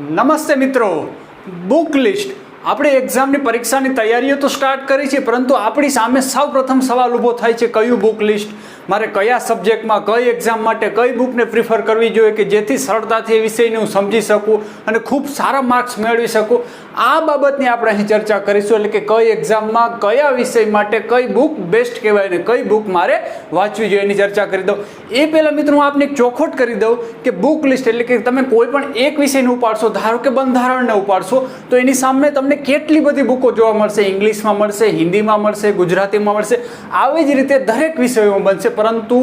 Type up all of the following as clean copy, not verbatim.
નમસ્તે મિત્રો, book list આપણે એક્ઝામની પરીક્ષાની તૈયારીઓ તો સ્ટાર્ટ કરી છે, પરંતુ આપણી સામે સૌપ્રથમ સવાલ ઊભો થાય છે કયું બુક લિસ્ટ, મારે કયા સબ્જેક્ટમાં કઈ એક્ઝામ માટે કઈ બુકને પ્રિફર કરવી જોઈએ કે જેથી સરળતાથી એ વિષયને હું સમજી શકું અને ખૂબ સારા માર્ક્સ મેળવી શકું. આ બાબતની આપણે અહીં ચર્ચા કરીશું, એટલે કે કઈ એક્ઝામમાં કયા વિષય માટે કઈ બુક બેસ્ટ કહેવાય ને કઈ બુક મારે વાંચવી જોઈએ એની ચર્ચા કરી દઉં. એ પહેલાં મિત્રો હું આપને એક ચોખવટ કરી દઉં કે બુક લિસ્ટ એટલે કે તમે કોઈ પણ એક વિષયને ઉપાડશો, ધારો કે બંધારણને ઉપાડશો તો એની સામે તમને કેટલી બધી બુકો જોવા મળશે, ઇંગ્લિશમાં મળશે, હિન્દીમાં મળશે, ગુજરાતીમાં મળશે, આવી જ રીતે દરેક વિષયોમાં બનશે. પરંતુ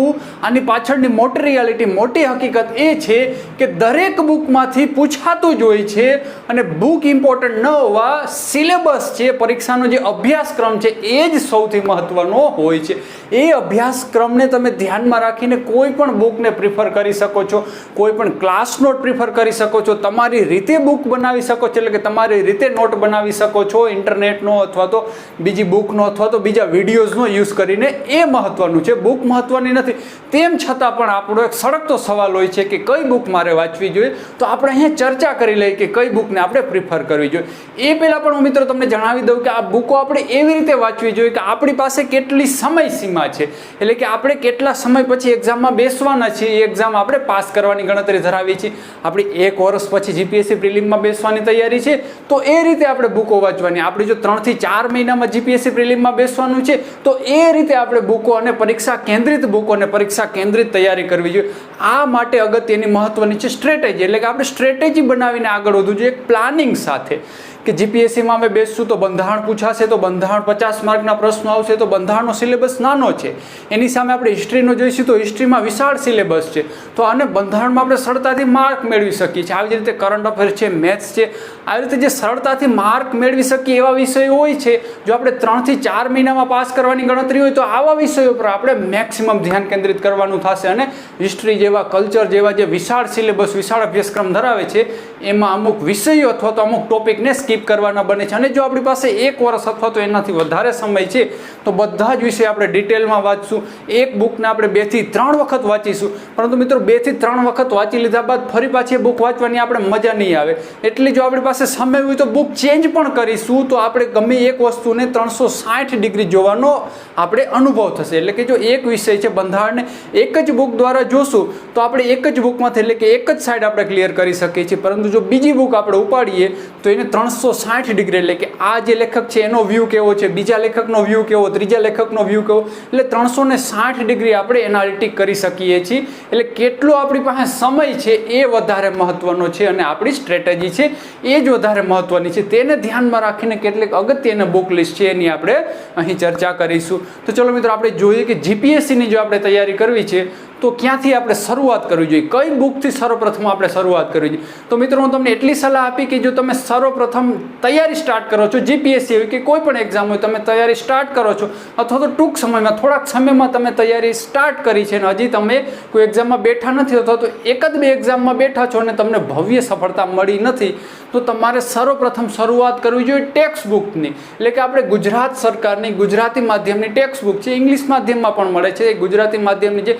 આની પાછળની મોટી રિયાલિટી, મોટી હકીકત એ છે કે દરેક બુકમાંથી પૂછાતું જ હોય છે અને બુક ઇમ્પોર્ટન્ટ ન હોવા સિલેબસ છે, પરીક્ષાનો જે અભ્યાસક્રમ છે એ જ સૌથી મહત્વનો હોય છે. એ અભ્યાસક્રમને તમે ધ્યાનમાં રાખીને કોઈ પણ બુકને પ્રિફર કરી શકો છો, કોઈ પણ ક્લાસ નોટ પ્રિફર કરી શકો છો, તમારી રીતે બુક બનાવી શકો છો, એટલે કે તમારી રીતે નોટ બનાવી શકો છો ઇન્ટરનેટનો અથવા તો બીજી બુકનો અથવા તો બીજા વિડીયોઝનો યુઝ કરીને. એ મહત્વનું છે, બુક મહત્વની નથી. તેમ છતાં પણ આપણો એક સળગતો સવાલ હોય છે કે કઈ બુક મારે વાંચવી જોઈએ, તો આપણે અહીંયા ચર્ચા કરી લઈએ કે કઈ બુકને આપણે પ્રિફર કરવી જોઈએ. એ પહેલાં પણ હું મિત્રો તમને જણાવી દઉં કે આ બુકો આપણે એવી રીતે વાંચવી જોઈએ કે આપણી પાસે કેટલી સમય સીમા છે, એટલે કે આપણે કેટલા સમય પછી એક્ઝામમાં બેસવાના છીએ, એ એક્ઝામ આપણે પાસ કરવાની ગણતરી ધરાવીએ છીએ. આપણી 1 વર્ષ પછી જીપીએસસી પ્રિલિમમાં બેસવાની તૈયારી છે તો એ રીતે આપણે બુકો વાંચવાની. આપણી જો 3 થી 4 મહિનામાં જીપીએસસી પ્રિલિમમાં બેસવાનું છે તો એ રીતે આપણે બુકો અને પરીક્ષા કેન્દ્રિત બુકો અને પરીક્ષા કેન્દ્રિત તૈયારી કરવી જોઈએ. આ માટે અગત્યની મહત્વની છે સ્ટ્રેટેજી, એટલે કે આપણે સ્ટ્રેટેજી બનાવીને આગળ વધવું જોઈએ, એક પ્લાનિંગ સાથે કે જીપીએસસીમાં અમે બેસશું તો બંધારણ પૂછાશે તો બંધારણ 50 માર્કના પ્રશ્નો આવશે તો બંધારણનો સિલેબસ નાનો છે. એની સામે આપણે હિસ્ટ્રીનો જોઈશું તો હિસ્ટ્રીમાં વિશાળ સિલેબસ છે, તો આને બંધારણમાં આપણે સરળતાથી માર્ક મેળવી શકીએ છીએ. આવી જ રીતે કરંટ અફેર્સ છે, મેથ્સ છે, આવી રીતે જે સરળતાથી માર્ક મેળવી શકીએ એવા વિષયો હોય છે. જો આપણે 3 થી 4 મહિનામાં પાસ કરવાની ગણતરી હોય તો આવા વિષયો પર આપણે મેક્સિમમ ધ્યાન કેન્દ્રિત કરવાનું થશે. અને હિસ્ટ્રી જેવા, કલ્ચર જેવા જે વિશાળ સિલેબસ, વિશાળ અભ્યાસક્રમ ધરાવે છે એમાં અમુક વિષયો અથવા તો અમુક ટોપિકને સ્કીપ કરવાના બને છે. અને જો આપણી પાસે 1 વર્ષ અથવા તો એનાથી વધારે સમય છે તો બધા જ વિષય આપણે ડિટેલમાં વાંચશું. એક બુકને આપણે 2 થી 3 વખત વાંચીશું, પરંતુ મિત્રો 2 થી 3 વખત વાંચી લીધા બાદ ફરી પાછી એ બુક વાંચવાની આપણે મજા નહીં આવે. એટલે જો આપણી પાસે સમય હોય તો બુક ચેન્જ પણ કરીશું તો આપણે ગમે એક વસ્તુને 360 ડિગ્રી જોવાનો આપણે અનુભવ થશે. એટલે કે જો એક વિષય છે બંધારણને એક જ બુક દ્વારા જોશું તો આપણે એક જ બુકમાંથી એટલે કે એક જ સાઈડ આપણે ક્લિયર કરી શકીએ છીએ. પરંતુ જો બીજી બુક આપણે ઉપાડીએ તો એને 360 ડિગ્રી, એટલે કે આ જે લેખક છે એનો વ્યૂ કેવો છે, બીજા લેખકનો વ્યૂ કેવો, ત્રીજા લેખકનો વ્યૂ કેવો, એટલે 360 ડિગ્રી આપણે એનાલિટિક કરી શકીએ છીએ. એટલે કેટલો આપણી પાસે સમય છે એ વધારે મહત્વનો છે અને આપણી સ્ટ્રેટેજી છે એ જ વધારે મહત્વની છે. તેને ધ્યાનમાં રાખીને કેટલીક અગત્યની બુક લિસ્ટ છે એની આપણે અહીં ચર્ચા કરીશું. તો ચલો મિત્રો આપણે જોઈએ કે જીપીએસસીની જો આપણે તૈયારી કરવી છે તો ક્યાંથી આપણે શરૂઆત કરવી જોઈએ, કઈ બુકથી સર્વપ્રથમ આપણે શરૂઆત કરવી જોઈએ. તો મિત્રો હું તમને એટલી સલાહ આપી કે જો તમે સર્વપ્રથમ તૈયારી સ્ટાર્ટ કરો છો, જીપીએસસી હોય કે કોઈ પણ એક્ઝામ હોય, તમે તૈયારી સ્ટાર્ટ કરો છો અથવા તો ટૂંક સમયમાં થોડાક સમયમાં તમે તૈયારી સ્ટાર્ટ કરી છે અને હજી તમે કોઈ એક્ઝામમાં બેઠા નથી અથવા તો 1-2 એક્ઝામમાં બેઠા છો અને તમને ભવ્ય સફળતા મળી નથી, તો તમારે સર્વપ્રથમ શરૂઆત કરવી જોઈએ ટેક્સ્ટ બુકની. એટલે કે આપણે ગુજરાત સરકારની ગુજરાતી માધ્યમની ટેક્સ્ટ બુક છે, ઇંગ્લિશ માધ્યમમાં પણ મળે છે, ગુજરાતી માધ્યમની જે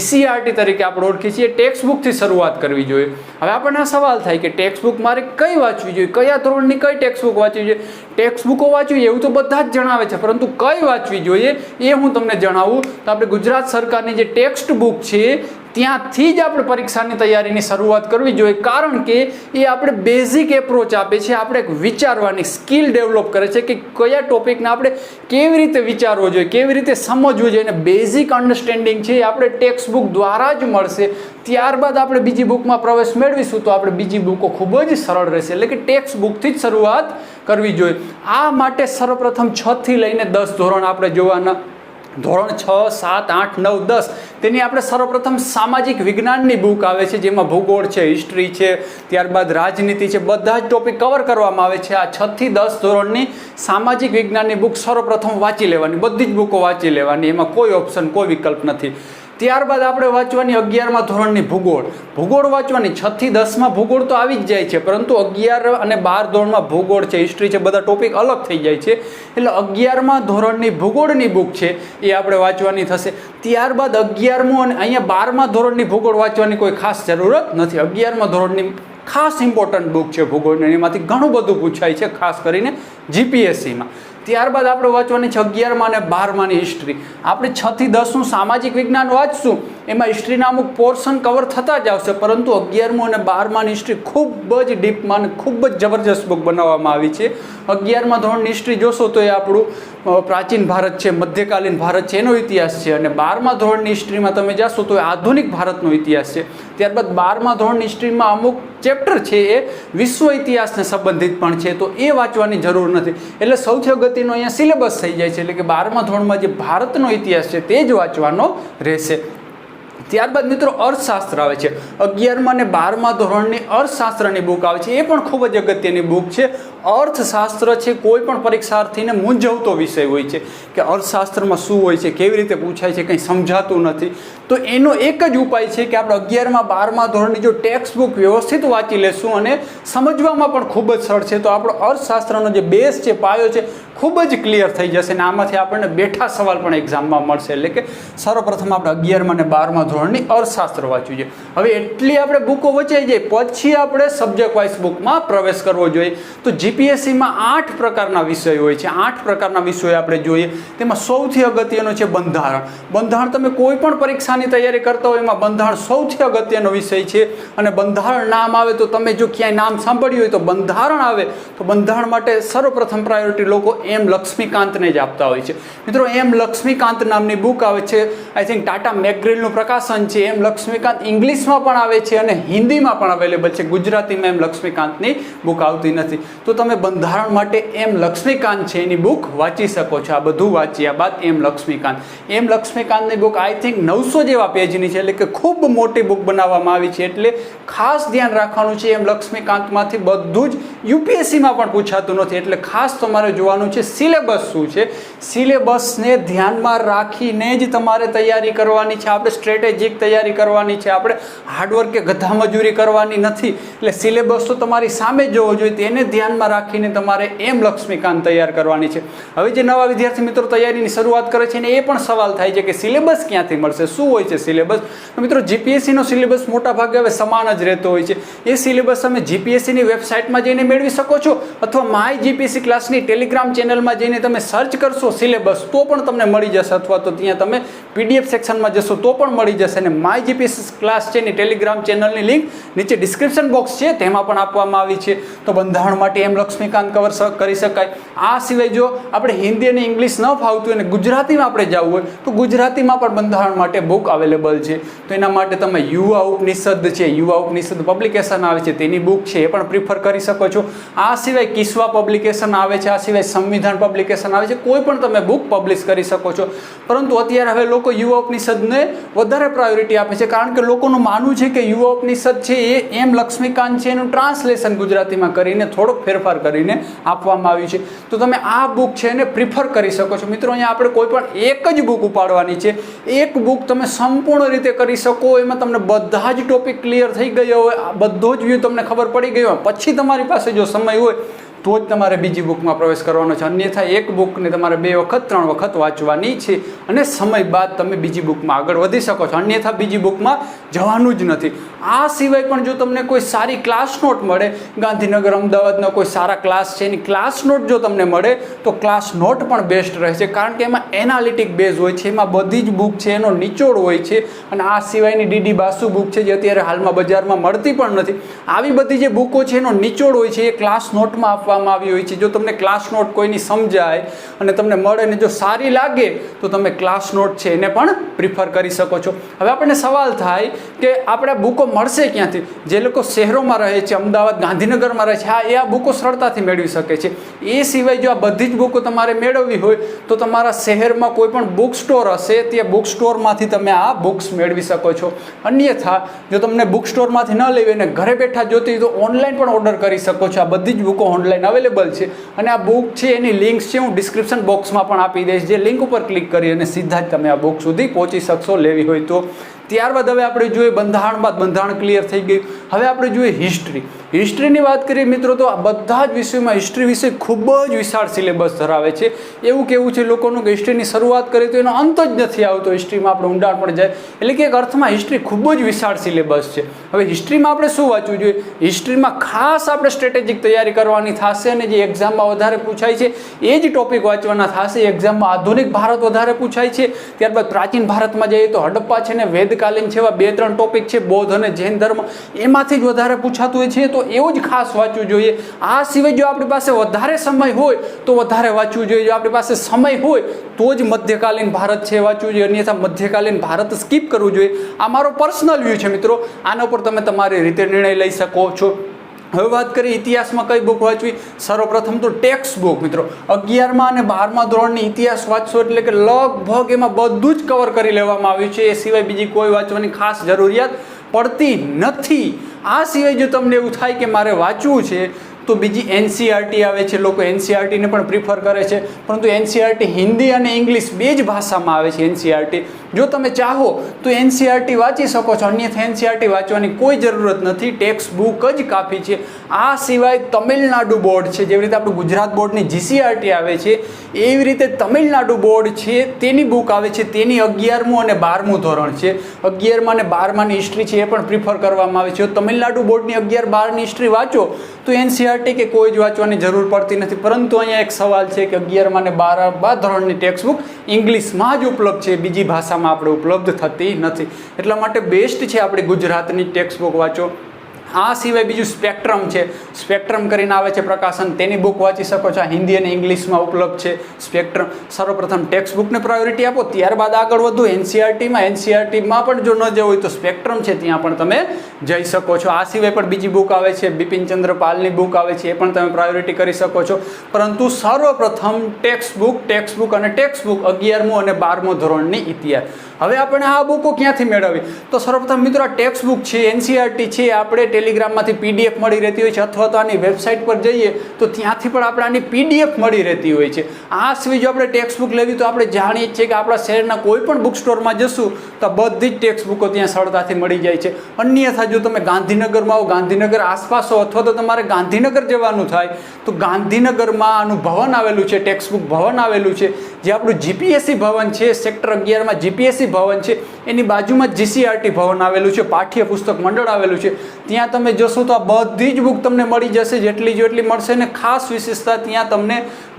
જીસીઆરટી તરીકે આપણે ઓળખીએ છીએ ટેક્સ્ટ બુકથી શરૂઆત કરવી જોઈએ. હવે આપણને સવાલ થાય કે ટેક્સ્ટ બુક મારે કઈ વાંચવી જોઈએ, કયા ધોરણની કઈ ટેક્સ્ટ બુક વાંચવી જોઈએ. ટેક્સ્ટ બુકો વાંચવી એવું તો બધા જ જણાવે છે, પરંતુ કઈ વાંચવી જોઈએ એ હું તમને જણાવું. તો આપણે ગુજરાત સરકારની જે ટેક્સ્ટ બુક છે ત્યાંથી જ આપણે પરીક્ષાની તૈયારીની શરૂઆત કરવી જોઈએ, કારણ કે એ આપણે બેઝિક એપ્રોચ આપે છે, આપણે એક વિચારવાની સ્કિલ ડેવલપ કરે છે કે કયા ટોપિકને આપણે કેવી રીતે વિચારવો જોઈએ, કેવી રીતે સમજવું જોઈએ, અને બેઝિક અન્ડરસ્ટેન્ડિંગ છે એ આપણે ટેક્સ્ટ બુક દ્વારા જ મળશે. ત્યારબાદ આપણે બીજી બુકમાં પ્રવેશ મેળવીશું તો આપણે બીજી બુકો ખૂબ જ સરળ રહેશે. એટલે કે ટેક્સ્ટ બુકથી જ શરૂઆત કરવી જોઈએ. આ માટે સર્વપ્રથમ 6 થી લઈને 10 ધોરણ આપણે જોવાના. ધોરણ 6, 7, 8, 9, 10 તેની આપણે સર્વપ્રથમ સામાજિક વિજ્ઞાનની બુક આવે છે, જેમાં ભૂગોળ છે, હિસ્ટ્રી છે, ત્યારબાદ રાજનીતિ છે, બધા જ ટોપિક કવર કરવામાં આવે છે. આ 6 થી 10 ધોરણની સામાજિક વિજ્ઞાનની બુક સર્વપ્રથમ વાંચી લેવાની, બધી જ બુકો વાંચી લેવાની, એમાં કોઈ ઓપ્શન, કોઈ વિકલ્પ નથી. ત્યારબાદ આપણે વાંચવાની 11મા ધોરણની ભૂગોળ વાંચવાની. 6 થી 10માં ભૂગોળ તો આવી જ જાય છે, પરંતુ 11 અને 12 ધોરણમાં ભૂગોળ છે, હિસ્ટ્રી છે, બધા ટોપિક અલગ થઈ જાય છે. એટલે 11મા ધોરણની ભૂગોળની બુક છે એ આપણે વાંચવાની થશે. ત્યારબાદ 11મું અને અહીંયા 12મા ધોરણની ભૂગોળ વાંચવાની કોઈ ખાસ જરૂરત નથી. 11મા ધોરણની ખાસ ઇમ્પોર્ટન્ટ બુક છે ભૂગોળની, એમાંથી ઘણું બધું પૂછાય છે ખાસ કરીને જીપીએસસીમાં. ત્યારબાદ આપણે વાંચવાની છે 11મા અને 12માની હિસ્ટ્રી. આપણે 6 થી 10નું સામાજિક વિજ્ઞાન વાંચશું, એમાં હિસ્ટ્રીના અમુક પોર્શન કવર થતા જ આવશે, પરંતુ 11મું અને 12માની હિસ્ટ્રી ખૂબ જ ડીપમાં અને ખૂબ જ જબરજસ્ત બુક બનાવવામાં આવી છે. 11મા ધોરણની હિસ્ટ્રી જોશો તો એ આપણું પ્રાચીન ભારત છે, મધ્યકાલીન ભારત છે, એનો ઇતિહાસ છે, અને 12મા ધોરણની હિસ્ટ્રીમાં તમે જશો તો એ આધુનિક ભારતનો ઇતિહાસ છે. ત્યારબાદ 12મા ધોરણની હિસ્ટ્રીમાં અમુક ચેપ્ટર છે એ વિશ્વ ઇતિહાસને સંબંધિત પણ છે, તો એ વાંચવાની જરૂર નથી. એટલે સૌથી અગત્યનો અહીંયા સિલેબસ થઈ જાય છે, એટલે કે 12મા ધોરણમાં જે ભારતનો ઇતિહાસ છે તે જ વાંચવાનો રહેશે. ત્યારબાદ મિત્રો અર્થશાસ્ત્ર આવે છે. 11મા અને 12મા ધોરણની અર્થશાસ્ત્રની બુક આવે છે, એ પણ ખૂબ જ અગત્યની બુક છે. અર્થશાસ્ત્ર છે કોઈ પણ પરીક્ષાર્થીને મૂંઝવતો વિષય હોય છે કે અર્થશાસ્ત્રમાં શું હોય છે, કેવી રીતે પૂછાય છે, કંઈ સમજાતું નથી. તો એનો એક જ ઉપાય છે કે આપણે 11મા 12મા ધોરણની જો ટેક્સ્ટ બુક વ્યવસ્થિત વાંચી લેશું અને સમજવામાં પણ ખૂબ જ સરળ છે, તો આપણો અર્થશાસ્ત્રનો જે બેઝ છે, પાયો છે, ખૂબ જ ક્લિયર થઈ જશે અને આમાંથી આપણને બેઠા સવાલ પણ એક્ઝામમાં મળશે. એટલે કે સર્વપ્રથમ આપણે 11મા અને 12મા ધોરણની અર્થશાસ્ત્ર વાંચવું જોઈએ. હવે એટલી આપણે બુકો વચાઈ જાય પછી આપણે સબ્જેક્ટ વાઇઝ બુકમાં પ્રવેશ કરવો જોઈએ. તો જીપીએસસીમાં 8 પ્રકારના વિષયો હોય છે. 8 પ્રકારના વિષયો આપણે જોઈએ. તેમાં સૌથી અગત્યનો છે બંધારણ. બંધારણ તમે કોઈ પણ પરીક્ષાની તૈયારી કરતા હોય એમાં બંધારણ સૌથી અગત્યનો વિષય છે, અને બંધારણ નામ આવે તો તમે જો ક્યાંય નામ સાંભળ્યું હોય તો બંધારણ આવે તો બંધારણ માટે સર્વપ્રથમ પ્રાયોરિટી લોકો એમ લક્ષ્મીકાંતને જ આપતા હોય છે. મિત્રો એમ લક્ષ્મીકાંત નામની બુક આવે છે, આઈ થિંક ટાટા મેકગ્રીલનું પ્રકાશન છે. એમ લક્ષ્મીકાંત ઇંગ્લિશમાં પણ આવે છે અને હિન્દીમાં પણ અવેલેબલ છે. ગુજરાતીમાં એમ લક્ષ્મીકાંતની બુક આવતી નથી. તો તમે બંધારણ માટે એમ લક્ષ્મીકાંત છે એની બુક વાંચી શકો છો. આ બધું વાંચ્યા બાદ એમ લક્ષ્મીકાંતની બુક આઈ થિંક 900 જેવા પેજની છે, એટલે કે ખૂબ મોટી બુક બનાવવામાં આવી છે. એટલે ખાસ ધ્યાન રાખવાનું છે, એમ લક્ષ્મીકાંતમાંથી બધું જ યુપીએસસીમાં પણ પૂછાતું નથી. એટલે ખાસ તમારે જોવાનું છે સિલેબસ શું છે. સિલેબસને ધ્યાનમાં રાખીને જ તમારે તૈયારી કરવાની છે. આપણે સ્ટ્રેટેજિક તૈયારી કરવાની છે, આપણે હાર્ડવર્ક કે ગધા મજૂરી કરવાની નથી. એટલે સિલેબસ તો તમારી સામે જોવો જોઈએ, તેને ધ્યાનમાં રાખીને તમારે એમ લક્ષ્મીકાંત તૈયાર કરવાની છે. હવે જે નવા વિદ્યાર્થી મિત્રો તૈયારીની શરૂઆત કરે છે ને એ પણ સવાલ થાય છે કે સિલેબસ ક્યાંથી મળશે, શું હોય છે સિલેબસ. તો મિત્રો જીપીએસસીનો સિલેબસ મોટા ભાગે હવે સમાન જ રહેતો હોય છે. એ સિલેબસ તમે જીપીએસસીની વેબસાઇટમાં જઈને મેળવી શકો છો, અથવા માય જીપીએસસી ક્લાસની ટેલિગ્રામ ચેનલમાં જઈને તમે સર્ચ કરશો સિલેબસ તો પણ તમને મળી જશે, અથવા તો ત્યાં તમે પીડીએફ સેક્શનમાં જશો તો પણ મળી જશે. અને માય જીપીએસસી ક્લાસ છે એની ટેલિગ્રામ ચેનલની લિંક નીચે ડિસ્ક્રિપ્શન બોક્સ છે તેમાં પણ આપવામાં આવી છે. તો બંધારણ માટે એમ લક્ષ્મીકાંત કવર કરી શકાય. આ સિવાય જો આપણે હિન્દી અને ઇંગ્લિશ ન ફાવતું હોય અને ગુજરાતીમાં આપણે જવું હોય તો ગુજરાતીમાં પણ બંધારણ માટે બુક અવેલેબલ છે. તો એના માટે તમે યુવા ઉપનિષદ છે, યુવા ઉપનિષદ પબ્લિકેશન આવે છે તેની બુક છે એ પણ પ્રિફર કરી શકો છો. આ સિવાય કિસ્વા પબ્લિકેશન આવે છે, આ સિવાય સંવિધાન પબ્લિકેશન આવે છે, કોઈ પણ તમે બુક પબ્લિશ કરી શકો છો. પરંતુ અત્યારે હવે લોકો યુવા ઉપનિષદને વધારે પ્રાયોરિટી આપે છે, કારણ કે લોકોનું માનવું છે કે યુવા ઉપનિષદ છે એ એમ લક્ષ્મીકાંત છે એનું ટ્રાન્સલેશન ગુજરાતીમાં કરીને થોડોક ફેરફાર કરીને આપવામાં આવ્યું છે. તો તમે આ બુક છે એને પ્રિફર કરી શકો છો. મિત્રો અહીંયા આપણે કોઈ પણ એક જ બુક ઉપાડવાની છે. એક બુક તમે સંપૂર્ણ રીતે કરી શકો, એમાં તમને બધા જ ટોપિક ક્લિયર થઈ ગયો હોય, બધો જ વ્યૂ તમને ખબર પડી ગયો હોય, પછી તમારી પાસે જો સમય હોય તો જ તમારે બીજી બુકમાં પ્રવેશ કરવાનો છે. અન્યથા એક બુકને તમારે 2 વખત 3 વખત વાંચવાની છે અને સમય બાદ તમે બીજી બુકમાં આગળ વધી શકો છો. અન્યથા બીજી બુકમાં જવાનું જ નથી. આ સિવાય પણ જો તમને કોઈ સારી ક્લાસ નોટ મળે, ગાંધીનગર અમદાવાદનો કોઈ સારા ક્લાસ છે એની ક્લાસ નોટ જો તમને મળે તો ક્લાસ નોટ પણ બેસ્ટ રહે છે, કારણ કે એમાં એનાલિટિક બેઝ હોય છે, એમાં બધી જ બુક છે એનો નિચોડ હોય છે. અને આ સિવાયની ડીડી બાસુ બુક છે જે અત્યારે હાલમાં બજારમાં મળતી પણ નથી, આવી બધી જે બુકો છે એનો નિચોડ હોય છે એ ક્લાસ નોટમાં આપવા આવી હોય છે. જો તમને ક્લાસ નોટ કોઈની સમજાય અને તમને મળે ને જો સારી લાગે તો તમે ક્લાસ નોટ છે એને પણ પ્રિફર કરી શકો છો. હવે આપણને સવાલ થાય કે આપણે બુકો મળશે ક્યાંથી. જે લોકો શહેરોમાં રહે છે, અમદાવાદ ગાંધીનગરમાં રહે છે, હા એ આ બુકો સરળતાથી મેળવી શકે છે. એ સિવાય જો આ બધી જ બુકો તમારે મેળવવી હોય તો તમારા શહેરમાં કોઈ પણ બુક સ્ટોર હશે, તે બુક સ્ટોરમાંથી તમે આ બુક્સ મેળવી શકો છો. અન્યથા જો તમને બુક સ્ટોરમાંથી ન લેવી અને ઘરે બેઠા જોતી તો ઓનલાઈન પણ ઓર્ડર કરી શકો છો. આ બધી જ બુકો ઓનલાઈન અવેલેબલ છે અને આ બુક છે એની લિંક્સ છે હું ડિસ્ક્રિપ્શન બોક્સમાં પણ આપી દઈશ, જે લિંક ઉપર ક્લિક કરી અને સીધા જ તમે આ બુક સુધી પહોંચી શકશો લેવી હોય તો. ત્યારબાદ હવે આપણે જોઈએ બંધારણ, બાદ બંધારણ ક્લિયર થઈ ગયું. હવે આપણે જોઈએ હિસ્ટ્રી. હિસ્ટ્રીની વાત કરીએ મિત્રો તો આ બધા જ વિષયોમાં હિસ્ટ્રી વિશે ખૂબ જ વિશાળ સિલેબસ ધરાવે છે. એવું કેવું છે લોકોનું કે હિસ્ટ્રીની શરૂઆત કરીએ તો એનો અંત જ નથી આવતો, હિસ્ટ્રીમાં આપણે ઊંડાણ પડી જાય. એટલે કે એક અર્થમાં હિસ્ટ્રી ખૂબ જ વિશાળ સિલેબસ છે. હવે હિસ્ટ્રીમાં આપણે શું વાંચવું જોઈએ? હિસ્ટ્રીમાં ખાસ આપણે સ્ટ્રેટેજિક તૈયારી કરવાની થશે અને જે એક્ઝામમાં વધારે પૂછાય છે એ જ ટોપિક વાંચવાના થશે. એક્ઝામમાં આધુનિક ભારત વધારે પૂછાય છે, ત્યારબાદ પ્રાચીન ભારતમાં જઈએ તો હડપ્પા છે ને વેદકાલીન છે, એવા 2-3 ટોપિક છે, બૌદ્ધ અને જૈન ધર્મ, એમાંથી જ વધારે પૂછાતું હોય છે. તો એવું જ ખાસ વાંચવું જોઈએ. આ સિવાય જો આપણી પાસે વધારે સમય હોય તો વધારે વાંચવું જોઈએ. જો આપણી પાસે સમય હોય તો જ મધ્યકાલીન ભારત છે વાંચવું જોઈએ, અન્યથા મધ્યકાલીન ભારત સ્કીપ કરવું જોઈએ. આ મારો પર્સનલ વ્યૂ છે મિત્રો, આના ઉપર તમે તમારી રીતે નિર્ણય લઈ શકો છો. હવે વાત કરીએ ઇતિહાસમાં કઈ બુક વાંચવી. સર્વપ્રથમ તો ટેક્સ્ટ બુક મિત્રો. 11મા અને 12મા ધોરણની ઇતિહાસ વાંચશો એટલે કે લગભગ એમાં બધું જ કવર કરી લેવામાં આવ્યું છે. એ સિવાય બીજી કોઈ વાંચવાની ખાસ જરૂરિયાત પડતી નથી. આ સિવાય જો તમને એવું થાય કે મારે વાંચવું છે તો બીજી એનસીઆરટી આવે છે. લોકો એનસીઆરટીને પણ પ્રિફર કરે છે, પરંતુ એનસીઆરટી હિન્દી અને ઇંગ્લિશ બે જ ભાષામાં આવે છે. એનસીઆરટી જો તમે ચાહો તો એનસીઆરટી વાંચી શકો છો, અન્યથા એનસીઆરટી વાંચવાની કોઈ જરૂરત નથી. ટેક્સ્ટ બુક જ કાફી છે. આ સિવાય તમિલનાડુ બોર્ડ છે, જેવી રીતે આપણું ગુજરાત બોર્ડની જીસીઆરટી આવે છે એવી રીતે તમિલનાડુ બોર્ડ છે તેની બુક આવે છે. તેની 11મું અને 12મું ધોરણ છે. 11મા અને 12માની હિસ્ટ્રી છે એ પણ પ્રિફર કરવામાં આવે છે. તમિલનાડુ બોર્ડની 11-12ની હિસ્ટ્રી વાંચો તો એનસીઆરટી કે કોઈ જ વાંચવાની જરૂર પડતી નથી. પરંતુ અહીંયા એક સવાલ છે કે 11મા અને 12મા ધોરણની ટેક્સ્ટ બુક ઇંગ્લિશમાં જ ઉપલબ્ધ છે, બીજી ભાષામાં આપણે ઉપલબ્ધ થતી નથી. એટલા માટે બેસ્ટ છે આપણી ગુજરાતની ટેક્સ્ટ બુક વાંચો. આ સિવાય બીજું સ્પેક્ટ્રમ છે. સ્પેક્ટ્રમ કરીને આવે છે પ્રકાશન, તેની બુક વાંચી શકો છો. હિન્દી અને ઇંગ્લિશમાં ઉપલબ્ધ છે સ્પેક્ટ્રમ. સર્વપ્રથમ ટેક્સ્ટ બુકને પ્રાયોરિટી આપો, ત્યારબાદ આગળ વધો એનસીઆરટીમાં. એનસીઆરટીમાં પણ જો ન જવું હોય તો સ્પેક્ટ્રમ છે ત્યાં પણ તમે જઈ શકો છો. આ સિવાય પણ બીજી બુક આવે છે, બિપિનચંદ્ર પાલની બુક આવે છે, એ પણ તમે પ્રાયોરિટી કરી શકો છો. પરંતુ સર્વપ્રથમ ટેક્સ્ટ બુક અને ટેક્સ્ટ બુક 11મું અને 12મું ધોરણની ઇતિહાસ. હવે આપણે આ બુકો ક્યાંથી મેળવવી? તો સર્વપ્રથમ મિત્રો આ ટેક્સ્ટ બુક છે, એનસીઆરટી છે, આપણે ટેલિગ્રામમાંથી પીડીએફ મળી રહેતી હોય છે, અથવા તો આની વેબસાઇટ પર જઈએ તો ત્યાંથી પણ આપણે આની પીડીએફ મળી રહેતી હોય છે. આ સિવાય જો આપણે ટેક્સ્ટ બુક લેવી તો આપણે જાણીએ છીએ કે આપણા શહેરના કોઈ પણ બુક સ્ટોરમાં જશું તો બધી જ ટેક્સ્ટ બુકો ત્યાં સરળતાથી મળી જાય છે. અન્યથા જો તમે ગાંધીનગરમાં આવો, ગાંધીનગર આસપાસ હો, અથવા તો તમારે ગાંધીનગર જવાનું થાય તો ગાંધીનગરમાં આનું ભવન આવેલું છે, ટેક્સ્ટ બુક ભવન આવેલું છે, જે આપણું જીપીએસસી ભવન છે. સેક્ટર 11માં જીપીએસસી ભવન છે, એની બાજુમાં જ જીસીઆરટી ભવન આવેલું છે, પાઠ્ય પુસ્તક મંડળ આવેલું છે. ત્યાં તમે જશો તો આ બધી જ બુક તમને મળી જશે, જેટલી જેટલી મળશે. ને ખાસ વિશેષતા ત્યાં તમને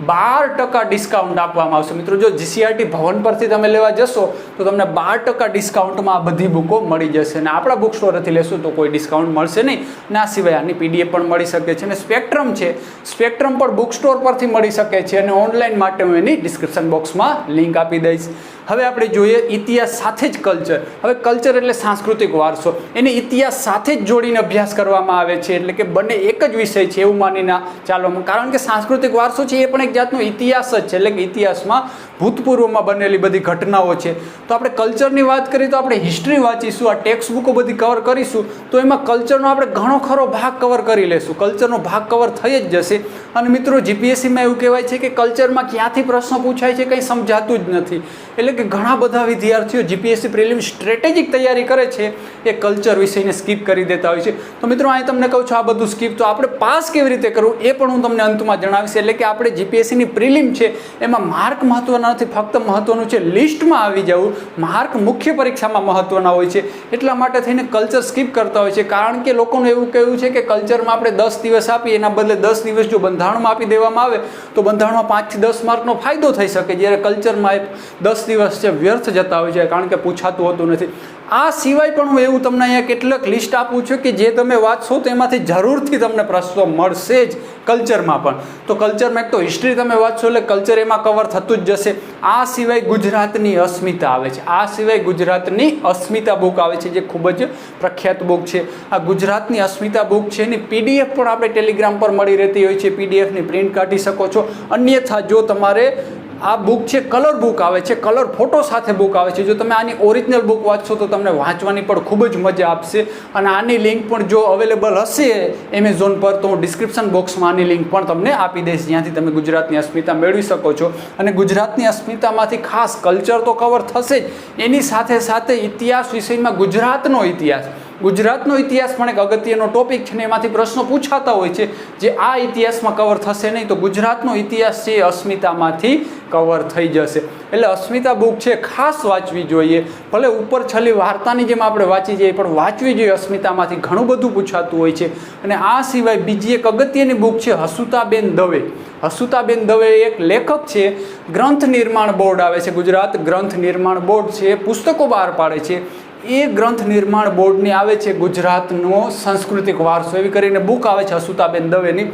12% ડિસ્કાઉન્ટ આપવામાં આવશે. મિત્રો જો જીસીઆરટી ભવન પરથી તમે લેવા જશો તો તમને 12% ડિસ્કાઉન્ટમાં આ બધી બુકો મળી જશે. અને આપણા બુક સ્ટોરેથી લેશું તો કોઈ ડિસ્કાઉન્ટ મળશે નહીં. અને આ સિવાય આની પીડીએફ પણ મળી શકે છે. અને સ્પેક્ટ્રમ છે, સ્પેક્ટ્રમ પણ બુક સ્ટોર પરથી મળી શકે છે, અને ઓનલાઈન માટે હું એની ડિસ્ક્રિપ્શન બોક્સમાં લિંક આપી દઈશ. હવે આપણે જોઈએ ઇતિહાસ સાથે જ કલ્ચર. હવે કલ્ચર એટલે સાંસ્કૃતિક વારસો, એને ઇતિહાસ સાથે જ જોડીને અભ્યાસ કરવામાં આવે છે. એટલે કે બંને એક જ વિષય છે એવું માનીને ચાલો, કારણ કે સાંસ્કૃતિક વારસો છે એ પણ એક જાતનો ઇતિહાસ જ છે. એટલે કે ઇતિહાસમાં ભૂતપૂર્વમાં બનેલી બધી ઘટનાઓ છે. તો આપણે કલ્ચરની વાત કરીએ તો આપણે હિસ્ટ્રી વાંચીશું, આ ટેક્સ્ટ બુકો બધી કવર કરીશું, તો એમાં કલ્ચરનો આપણે ઘણો ખરો ભાગ કવર કરી લેશું. કલ્ચરનો ભાગ કવર થઈ જ જશે. અને મિત્રો જીપીએસસીમાં એવું કહેવાય છે કે કલ્ચરમાં ક્યાંથી પ્રશ્ન પૂછાય છે કંઈ સમજાતું જ નથી. એટલે કે ઘણા બધા વિદ્યાર્થીઓ જીપીએસસી પ્રિલિમ સ્ટ્રેટેજિક તૈયારી કરે છે એ કલ્ચર વિષયને સ્કીપ કરી દેતા હોય છે. તો મિત્રો અહીં તમને કહું છું આ બધું સ્કીપ, તો આપણે પાસ કેવી રીતે કરવું એ પણ હું તમને અંતમાં જણાવીશ. એટલે કે આપણે જીપીએસસીની પ્રિલિમ છે એમાં માર્ક મહત્વના નથી, ફક્ત મહત્વનું છે લિસ્ટમાં આવી જવું. માર્ક મુખ્ય પરીક્ષામાં મહત્વના હોય છે, એટલા માટે થઈને કલ્ચર સ્કીપ કરતા હોય છે. કારણ કે લોકોનું એવું કહેવું છે કે કલ્ચરમાં આપણે 10 દિવસ આપીએ, એના બદલે 10 દિવસ જો બંધારણમાં આપી દેવામાં આવે તો બંધારણમાં 5 થી 10 માર્કનો ફાયદો થઈ શકે, જ્યારે કલ્ચરમાં 10 દિવસ છે વ્યર્થ જતા હોય છે, કારણ કે પૂછાતું હોતું નથી. આ સિવાય પણ હું એવું તમને અહીંયા કેટલાક લિસ્ટ આપું છું કે જે તમે વાંચશો તો એમાંથી જરૂરથી તમને પ્રશ્નો મળશે જ કલ્ચરમાં પણ. તો કલ્ચરમાં એક તો હિસ્ટ્રી તમે વાંચશો એટલે કલ્ચર એમાં કવર થતું જ જશે. આ સિવાય ગુજરાતની અસ્મિતા આવે છે, આ સિવાય ગુજરાતની અસ્મિતા બુક આવે છે, જે ખૂબ જ પ્રખ્યાત બુક છે. આ ગુજરાતની અસ્મિતા બુક છે એની પીડીએફ પણ આપણે ટેલિગ્રામ પર મળી રહેતી હોય છે, પીડીએફની પ્રિન્ટ કાઢી શકો છો. અન્યથા જો તમારે આ બુક છે કલર બુક આવે છે, કલર ફોટો સાથે બુક આવે છે. જો તમે આની ઓરિજિનલ બુક વાંચશો તો તમને વાંચવાની પણ ખૂબ જ મજા આપશે. અને આની લિંક પણ જો અવેલેબલ હશે એમેઝોન પર તો હું ડિસ્ક્રિપ્શન બોક્સમાં આની લિંક પણ તમને આપી દઈશ, જ્યાંથી તમે ગુજરાતની અસ્મિતા મેળવી શકો છો. અને ગુજરાતની અસ્મિતામાંથી ખાસ કલ્ચર તો કવર થશે જ, એની સાથે સાથે ઇતિહાસ વિષયમાં ગુજરાતનો ઇતિહાસ પણ એક અગત્યનો ટોપિક છે ને એમાંથી પ્રશ્નો પૂછાતા હોય છે જે આ ઇતિહાસમાં કવર થશે નહીં તો ગુજરાતનો ઇતિહાસ છે એ અસ્મિતામાંથી કવર થઈ જશે. એટલે અસ્મિતા બુક છે ખાસ વાંચવી જોઈએ. ભલે ઉપર છેલ્લી વાર્તાની જેમ આપણે વાંચી જઈએ પણ વાંચવી જોઈએ. અસ્મિતામાંથી ઘણું બધું પૂછાતું હોય છે. અને આ સિવાય બીજી એક અગત્યની બુક છે હસુતાબેન દવે. હસુતાબેન દવે એક લેખક છે. ગ્રંથ નિર્માણ બોર્ડ આવે છે, ગુજરાત ગ્રંથ નિર્માણ બોર્ડ છે, પુસ્તકો બહાર પાડે છે. એ ગ્રંથ નિર્માણ બોર્ડની આવે છે ગુજરાતનો સાંસ્કૃતિક વારસો એવી કરીને બુક આવે છે હસુતાબેન દવેની.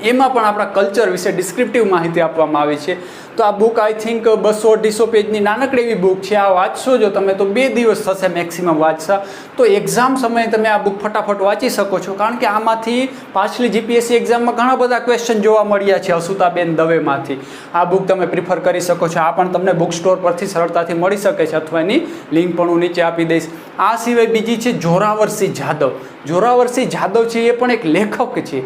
એમાં પણ આપણા કલ્ચર વિશે ડિસ્ક્રિપ્ટિવ માહિતી આપવામાં આવી છે. તો આ બુક આઈ થિંક 200-250 પેજની નાનકડી એવી બુક છે. આ વાંચશો જો તમે તો 2 દિવસ થશે મેક્સિમમ વાંચતા. તો એક્ઝામ સમયે તમે આ બુક ફટાફટ વાંચી શકો છો, કારણ કે આમાંથી પાછલી જીપીએસસી એક્ઝામમાં ઘણા બધા ક્વેશ્ચન જોવા મળ્યા છે હસુતાબેન દવેમાંથી. આ બુક તમે પ્રિફર કરી શકો છો. આ પણ તમને બુક સ્ટોર પરથી સરળતાથી મળી શકે છે અથવા એની લિંક પણ હું નીચે આપી દઈશ. આ સિવાય બીજી છે જોરાવરસિંહ જાદવ. જોરાવરસિંહ જાદવ છે એ પણ એક લેખક છે.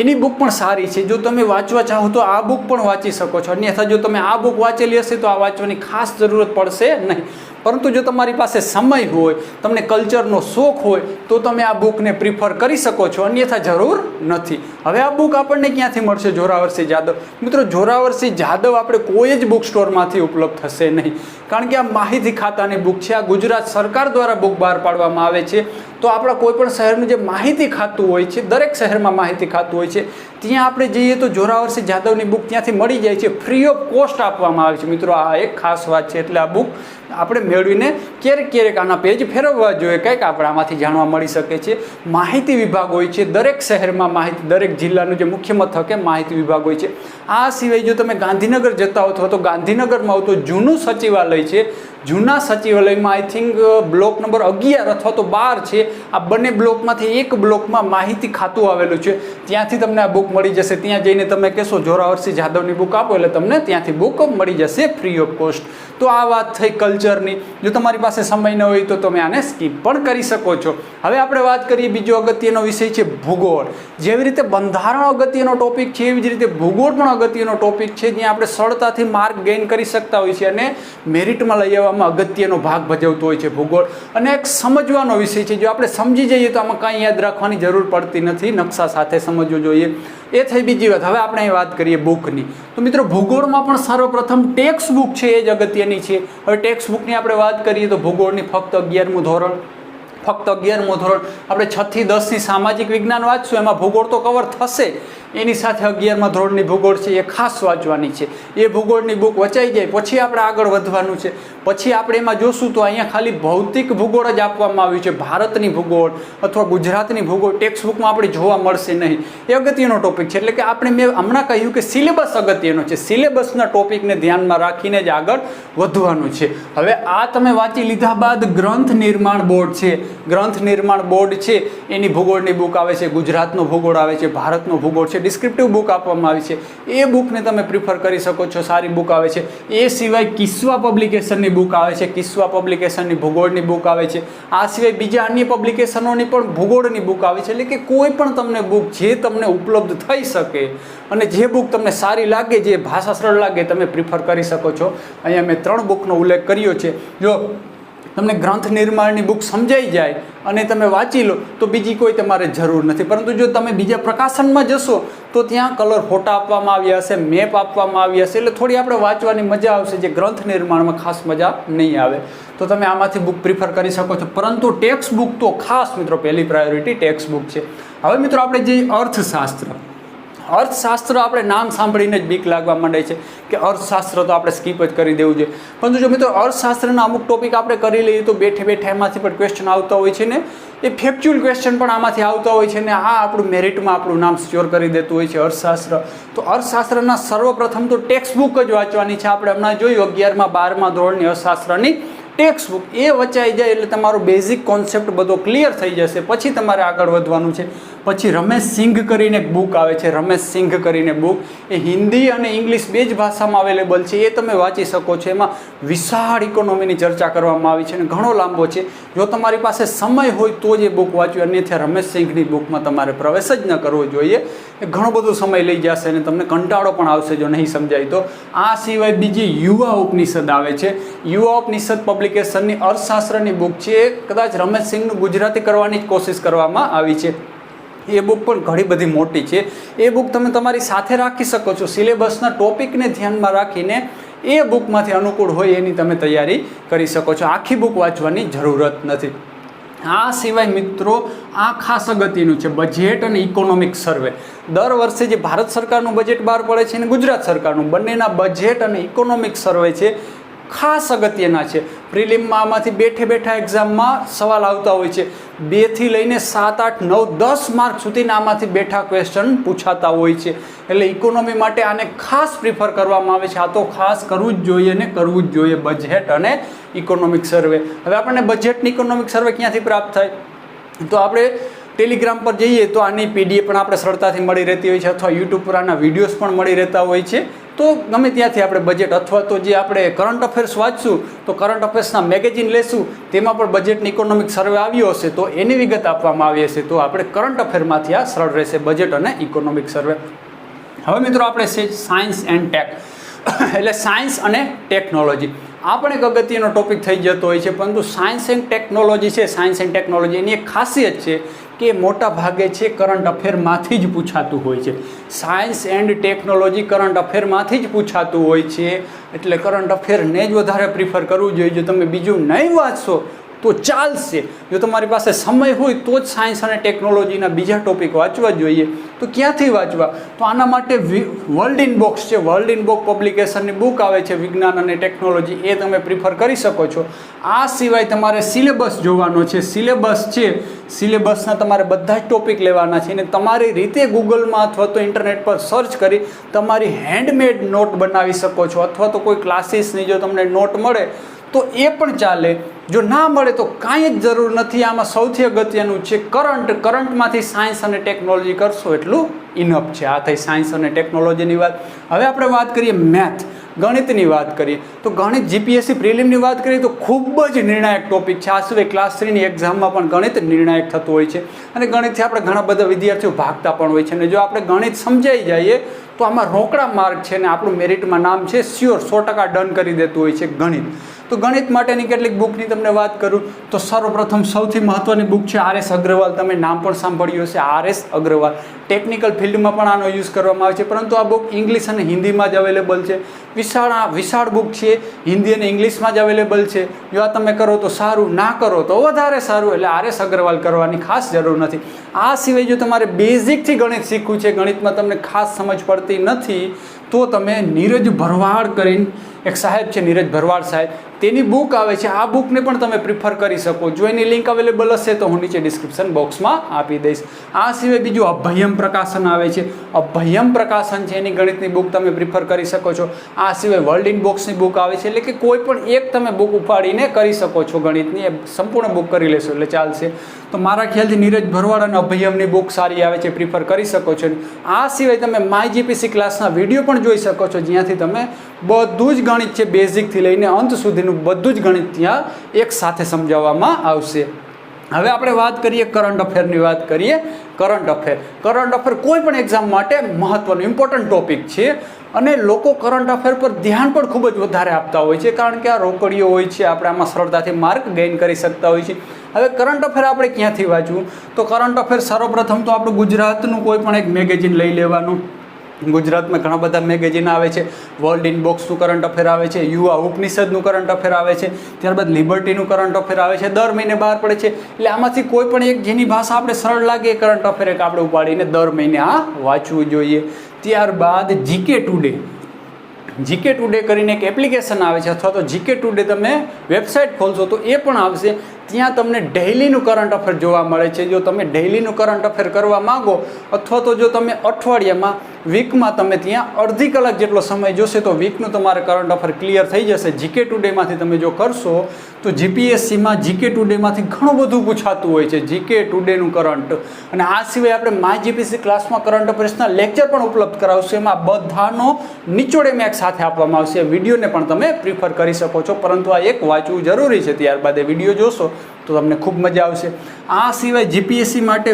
એની બુક પણ સારી છે. જો તમે વાંચવા ચાહો તો આ બુક પણ વાંચી શકો છો. અન્યથા જો તમે આ બુક વાંચેલી હશે તો આ વાંચવાની ખાસ જરૂરત પડશે નહીં. પરંતુ જો તમારી પાસે સમય હોય, તમને કલ્ચરનો શોખ હોય તો તમે આ બુકને પ્રિફર કરી શકો છો, અન્યથા જરૂર નથી. હવે આ બુક આપણને ક્યાંથી મળશે? જોરાવરસિંહ જાદવ. મિત્રો, જોરાવરસિંહ જાદવ આપણે કોઈ જ બુક સ્ટોરમાંથી ઉપલબ્ધ થશે નહીં, કારણ કે આ માહિતી ખાતાની બુક છે. આ ગુજરાત સરકાર દ્વારા બુક બહાર પાડવામાં આવે છે. તો આપણા કોઈ પણ શહેરનું જે માહિતી ખાતું હોય છે, દરેક શહેરમાં માહિતી ખાતું હોય છે, ત્યાં આપણે જઈએ તો જોરાવરસિંહ જાદવની બુક ત્યાંથી મળી જાય છે. ફ્રી ઓફ કોસ્ટ આપવામાં આવે છે. મિત્રો, આ એક ખાસ વાત છે. એટલે આ બુક આપણે મેળવીને ક્યારેક આના પેજ ફેરવવા જોઈએ, કંઈક આપણે આમાંથી જાણવા મળી શકે છે. માહિતી વિભાગ હોય છે દરેક શહેરમાં, દરેક જિલ્લાનું જે મુખ્ય મથકે માહિતી વિભાગ હોય છે. આ સિવાય જો તમે ગાંધીનગર જતા હો તો ગાંધીનગરમાં આવો તો જૂનું સચિવાલય છે. જૂના સચિવાલયમાં આઈ થિંક બ્લોક નંબર 11 અથવા તો 12 છે. આ બંને બ્લોકમાંથી એક બ્લોકમાં માહિતી ખાતું આવેલું છે. ત્યાંથી તમને આ બુક મળી જશે. ત્યાં જઈને તમે કહેશો જોરાવરસિંહ જાદવની બુક આપો એટલે તમને ત્યાંથી બુક મળી જશે ફ્રી ઓફ કોસ્ટ. તો આ વાત થઈ કલ્ચરની. જો તમારી પાસે સમય ન હોય તો તમે આને સ્કીપ પણ કરી શકો છો. હવે આપણે વાત કરીએ બીજો અગત્યનો વિષય છે ભૂગોળ. જેવી રીતે બંધારણ અગત્યનો ટોપિક છે એવી જ રીતે ભૂગોળ પણ અગત્યનો ટોપિક છે, જ્યાં આપણે સરળતાથી માર્ક ગેઇન કરી શકતા હોઈએ છીએ અને મેરિટમાં લઈ આવવામાં અગત્યનો ભાગ ભજવતો હોય છે ભૂગોળ. અને એક સમજવાનો વિષય છે. જો આપણે સમજી જઈએ તો આમાં કાંઈ યાદ રાખવાની જરૂર પડતી નથી, નકશા સાથે સમજવું જોઈએ. એ થઈ બીજી વાત. હવે આપણે અહીં વાત કરીએ બુકની. તો મિત્રો, ભૂગોળમાં પણ સર્વપ્રથમ ટેક્સ્ટ બુક છે એ જ અગત્યની છે. હવે ટેક્સ્ટ બુકની આપણે વાત કરીએ તો ભૂગોળની ફક્ત 11મું ધોરણ આપણે 6 થી 10ની સામાજિક વિજ્ઞાન વાંચશું, એમાં ભૂગોળ તો કવર થશે. એની સાથે 11મા ધોરણની ભૂગોળ છે એ ખાસ વાંચવાની છે. એ ભૂગોળની બુક વચાઈ જાય પછી આપણે આગળ વધવાનું છે. પછી આપણે એમાં જોશું તો અહીંયા ખાલી ભૌતિક ભૂગોળ જ આપવામાં આવ્યું છે. ભારતની ભૂગોળ અથવા ગુજરાતની ભૂગોળ ટેક્સ્ટ બુકમાં આપણે જોવા મળશે નહીં. એ અગત્યનો ટોપિક છે. એટલે કે મેં હમણાં કહ્યું કે સિલેબસ અગત્યનો છે. સિલેબસના ટોપિકને ધ્યાનમાં રાખીને જ આગળ વધવાનું છે. હવે આ તમે વાંચી લીધા બાદ ગ્રંથ નિર્માણ બોર્ડ છે. ગ્રંથ નિર્માણ બોર્ડ છે એની ભૂગોળની બુક આવે છે. ગુજરાતનો ભૂગોળ આવે છે, ભારતનો ભૂગોળ છે, ડિસ્ક્રિપ્ટિવ બુક આપવામાં આવી છે. એ બુકને તમે પ્રિફર કરી શકો છો. સારી બુક આવે છે. એ સિવાય કિસ્વા પબ્લિકેશનની બુક આવે છે. કિસ્વા પબ્લિકેશનની ભૂગોળની બુક આવે છે. આ સિવાય બીજા અન્ય પબ્લિકેશનોની પણ ભૂગોળની બુક આવે છે. એટલે કે કોઈ પણ તમને બુક જે તમને ઉપલબ્ધ થઈ શકે અને જે બુક તમને સારી લાગે, જે ભાષા સરળ લાગે, તમે પ્રિફર કરી શકો છો. અહીંયા મેં 3 બુકનો ઉલ્લેખ કર્યો છે. જો તમને ગ્રંથ નિર્માણની બુક સમજાઈ જાય અને તમે વાંચી લો તો બીજી કોઈ તમારે જરૂર નથી. પરંતુ જો તમે બીજા પ્રકાશનમાં જશો તો ત્યાં કલર ફોટા આપવામાં આવ્યા હશે, મેપ આપવામાં આવ્યા હશે, એટલે થોડી આપણે વાંચવાની મજા આવશે, જે ગ્રંથ નિર્માણમાં ખાસ મજા નહીં આવે. તો તમે આમાંથી બુક પ્રિફર કરી શકો છો. પરંતુ ટેક્સ્ટ બુક તો ખાસ મિત્રો પહેલી પ્રાયોરિટી ટેક્સ્ટ બુક છે. હવે મિત્રો આપણે જે અર્થશાસ્ત્ર આપણે નામ સાંભળીને જ બીક લાગવા માંડે છે કે અર્થશાસ્ત્ર તો આપણે સ્કીપ જ કરી દેવું જોઈએ. પરંતુ જો મિત્રો અર્થશાસ્ત્રના અમુક ટોપિક આપણે કરી લઈએ તો બેઠે એમાંથી પણ ક્વેશ્ચન આવતા હોય છે ને, એ ફેક્ચ્યુઅલ ક્વેશ્ચન પણ આમાંથી આવતા હોય છે ને આ આપણું મેરિટમાં આપણું નામ સ્યોર કરી દેતું હોય છે અર્થશાસ્ત્ર. તો અર્થશાસ્ત્રના સર્વપ્રથમ તો ટેક્સ્ટ બુક જ વાંચવાની છે. આપણે હમણાં જોયું 11મા 12મા ધોરણની અર્થશાસ્ત્રની ટેક્સ્ટ બુક એ વચાઈ જાય એટલે તમારો બેઝિક કોન્સેપ્ટ બધો ક્લિયર થઈ જશે. પછી તમારે આગળ વધવાનું છે. પછી રમેશ સિંઘ કરીને એક બુક આવે છે, રમેશ સિંઘ કરીને બુક, એ હિન્દી અને ઇંગ્લિશ બે જ ભાષામાં અવેલેબલ છે, એ તમે વાંચી શકો છો. એમાં વિશાળ ઇકોનોમીની ચર્ચા કરવામાં આવી છે અને ઘણો લાંબો છે. જો તમારી પાસે સમય હોય તો જ એ બુક વાંચવી, અન્યથા રમેશ સિંઘની બુકમાં તમારે પ્રવેશ જ ન કરવો જોઈએ. એ ઘણો બધો સમય લઈ જશે અને તમને કંટાળો પણ આવશે જો નહીં સમજાય તો. આ સિવાય બીજી યુવા ઉપનિષદ આવે છે. યુવા ઉપનિષદ પબ્લિકેશનની અર્થશાસ્ત્રની બુક છે, કદાચ રમેશ સિંઘનું ગુજરાતી કરવાની જ કોશિશ કરવામાં આવી છે. એ બુક પણ ઘણી બધી મોટી છે. એ બુક તમે તમારી સાથે રાખી શકો છો. સિલેબસના ટોપિકને ધ્યાનમાં રાખીને એ બુકમાંથી અનુકૂળ હોય એની તમે તૈયારી કરી શકો છો. આખી બુક વાંચવાની જરૂરત નથી. આ સિવાય મિત્રો આ ખાસ અગત્યનું છે બજેટ અને ઇકોનોમિક સર્વે. દર વર્ષે જે ભારત સરકારનું બજેટ બહાર પડે છે અને ગુજરાત સરકારનું, બંનેના બજેટ અને ઇકોનોમિક સર્વે છે, ખાસ અગત્યના છે. પ્રિલિમમાં આમાંથી બેઠે બેઠા એક્ઝામમાં સવાલ આવતા હોય છે. 2 થી લઈને 7, 8, 9, 10 માર્ક સુધીના આમાંથી બેઠા ક્વેશ્ચન પૂછાતા હોય છે. એટલે ઇકોનોમી માટે આને ખાસ પ્રિફર કરવામાં આવે છે. આ તો ખાસ કરવું જ જોઈએ ને કરવું જ જોઈએ, બજેટ અને ઇકોનોમિક સર્વે. હવે આપણને બજેટ ઇકોનોમિક સર્વે ક્યાંથી પ્રાપ્ત થાય? તો આપણે ટેલિગ્રામ પર જઈએ તો આની પીડીએફ પણ આપણે સરળતાથી મળી રહેતી હોય છે, અથવા યુટ્યુબ પર આના વિડીયોઝ પણ મળી રહેતા હોય છે. તો ગમે ત્યાંથી આપણે બજેટ, અથવા તો જે આપણે કરંટ અફેર્સ વાંચશું તો કરંટ અફેર્સના મેગેઝિન લેશું, તેમાં પણ બજેટની ઇકોનોમિક સર્વે આવ્યો હશે તો એની વિગત આપવામાં આવી હશે. તો આપણે કરંટ અફેરમાંથી આ સરળ રહેશે, બજેટ અને ઇકોનોમિક સર્વે. હવે મિત્રો આપણે છે સાયન્સ એન્ડ ટેક, એટલે સાયન્સ અને ટેકનોલોજી. આ પણ એક અગત્યનો ટોપિક થઈ જતો હોય છે, પરંતુ સાયન્સ એન્ડ ટેકનોલોજી છે, સાયન્સ એન્ડ ટેકનોલોજી એની એક ખાસિયત છે કે મોટા ભાગે છે કરંટ અફેરમાંથી જ પૂછાતું હોય છે. સાયન્સ એન્ડ ટેકનોલોજી કરંટ અફેરમાંથી જ પૂછાતું હોય છે, એટલે કરંટ અફેરને જ વધારે પ્રિફર કરવું જોઈએ. જો તમે બીજું નહીં વાંચશો તો ચાલશે. જો તમારી પાસે સમય હોય તો જ સાયન્સ અને ટેકનોલોજીના બીજા ટોપિક વાંચવા જોઈએ. તો ક્યાંથી વાંચવા? તો આના માટે વર્લ્ડ ઇન બોક્સ છે, વર્લ્ડ ઇન બોક્સ પબ્લિકેશનની બુક આવે છે વિજ્ઞાન અને ટેકનોલોજી, એ તમે પ્રિફર કરી શકો છો. આ સિવાય તમારે સિલેબસ જોવાનો છે. સિલેબસ છે, સિલેબસના તમારે બધા જ ટોપિક લેવાના છે અને તમારી રીતે ગૂગલમાં અથવા તો ઇન્ટરનેટ પર સર્ચ કરી તમારી હેન્ડમેડ નોટ બનાવી શકો છો, અથવા તો કોઈ ક્લાસીસની જો તમને નોટ મળે તો એ પણ ચાલે. જો ના મળે તો કાંઈ જ જરૂર નથી. આમાં સૌથી અગત્યનું છે કરંટમાંથી સાયન્સ અને ટેકનોલોજી કરશો એટલું ઇનફ છે. આ થઈ સાયન્સ અને ટેકનોલોજીની વાત. હવે આપણે વાત કરીએ મેથ, ગણિતની વાત કરીએ તો ગણિત જીપીએસસી પ્રિલિમની વાત કરીએ તો ખૂબ જ નિર્ણાયક ટોપિક છે. આ સિવાય ક્લાસ 3ની એક્ઝામમાં પણ ગણિત નિર્ણાયક થતું હોય છે અને ગણિતથી આપણે ઘણા બધા વિદ્યાર્થીઓ ભાગતા પણ હોય છે. અને જો આપણે ગણિત સમજાઈ જઈએ તો આમાં રોકડા માર્ક છે અને આપણું મેરિટમાં નામ છે શ્યોર 100% ડન કરી દેતું હોય છે ગણિત. તો ગણિત માટેની કેટલીક બુકની તમને વાત કરું તો સર્વપ્રથમ સૌથી મહત્ત્વની બુક છે RS અગ્રવાલ. તમે નામ પણ સાંભળ્યું હશે, RS અગ્રવાલ. ટેકનિકલ ફિલ્ડમાં પણ આનો યુઝ કરવામાં આવે છે, પરંતુ આ બુક ઇંગ્લિશ અને હિન્દીમાં જ અવેલેબલ છે. વિશાળ બુક છે, હિન્દી અને ઇંગ્લિશમાં જ અવેલેબલ છે. જો આ તમે કરો તો સારું, ના કરો તો વધારે સારું. એટલે RS અગ્રવાલ કરવાની ખાસ જરૂર નથી. આ સિવાય જો તમારે બેઝિકથી ગણિત શીખવું છે, ગણિતમાં તમને ખાસ સમજ પડતી નથી, તો તમે નીરજ ભરવાડ કરીને એક સાહેબ છે, નીરજ ભરવાડ સાહેબ, તેની બુક આવે છે. આ બુકને પણ તમે પ્રિફર કરી શકો. જો એની લિંક અવેલેબલ હશે તો હું નીચે ડિસ્ક્રિપ્શન બોક્સમાં આપી દઈશ. આ સિવાય બીજું અભયમ પ્રકાશન આવે છે. અભયમ પ્રકાશન છે, એની ગણિતની બુક તમે પ્રિફર કરી શકો છો. આ સિવાય વર્લ્ડ ઇન બોક્સની બુક આવે છે, એટલે કે કોઈ પણ એક તમે બુક ઉપાડીને કરી શકો છો ગણિતની. એ સંપૂર્ણ બુક કરી લેશો એટલે ચાલશે. તો મારા ખ્યાલથી નીરજ ભરવાડ અને અભયમની બુક સારી આવે છે, પ્રિફર કરી શકો છો. આ સિવાય તમે માય જીપીસી ક્લાસના વિડીયો પણ જોઈ શકો છો, જ્યાંથી તમે બધું જ ગણિત છે બેઝિકથી લઈને અંત સુધીનું બધું જ ગણિત ત્યાં એક સાથે સમજાવવામાં આવશે. હવે આપણે વાત કરીએ કરંટ અફેરની વાત કરીએ. કરંટ અફેર કોઈ પણ એક્ઝામ માટે મહત્વનું ઇમ્પોર્ટન્ટ ટોપિક છે અને લોકો કરંટ અફેર પર ધ્યાન પણ ખૂબ જ વધારે આપતા હોય છે, કારણ કે આ રોકડીઓ હોય છે, આપણે આમાં સરળતાથી માર્ક ગેઇન કરી શકતા હોય છે. હવે કરંટ અફેર આપણે ક્યાંથી વાંચવું? તો કરંટ અફેર સર્વપ્રથમ તો આપણું ગુજરાતનું કોઈ પણ એક મેગેઝિન લઈ લેવાનું. ગુજરાતમાં ઘણા બધા મેગેઝિન આવે છે. વર્લ્ડ ઇન બોક્સનું કરંટ અફેર આવે છે, યુવા ઉપનિષદનું કરંટ અફેર આવે છે, ત્યારબાદ લિબર્ટીનું કરંટ અફેર આવે છે. દર મહિને બહાર પડે છે. એટલે આમાંથી કોઈ પણ એક જેની ભાષા આપણે સરળ લાગે એ કરંટ અફેર એક આપણે ઉપાડીને દર મહિને આ વાંચવું જોઈએ. ત્યારબાદ જીકે ટુડે કરીને એક એપ્લિકેશન આવે છે, અથવા તો જીકે ટુડે તમે વેબસાઇટ ખોલશો તો એ પણ આવશે. ત્યાં તમને ડેઇલીનું કરંટ અફેર જોવા મળે છે. જો તમે ડેઇલીનું કરંટ અફેર કરવા માગો, અથવા તો જો તમે અઠવાડિયામાં વીકમાં તમે ત્યાં અડધી કલાક જેટલો સમય જોશે તો વીકનું તમારે કરંટ અફેર ક્લિયર થઈ જશે. જીકે ટુડેમાંથી તમે જો કરશો તો જીપીએસસીમાં જીકે ટુડેમાંથી ઘણું બધું પૂછાતું હોય છે, જીકે ટુડેનું કરંટ. અને આ સિવાય આપણે માય જીપીસી ક્લાસમાં કરંટ અફેર્સના લેક્ચર પણ ઉપલબ્ધ કરાવશું. એમાં બધાનો નિચોડે મેં એક સાથે આપવામાં આવશે. વિડીયોને પણ તમે પ્રિફર કરી શકો છો, પરંતુ આ એક વાંચવું જરૂરી છે. ત્યારબાદ એ વિડીયો જોશો તો તમને ખૂબ મજા આવશે. આ સિવાય જીપીએસસી માટે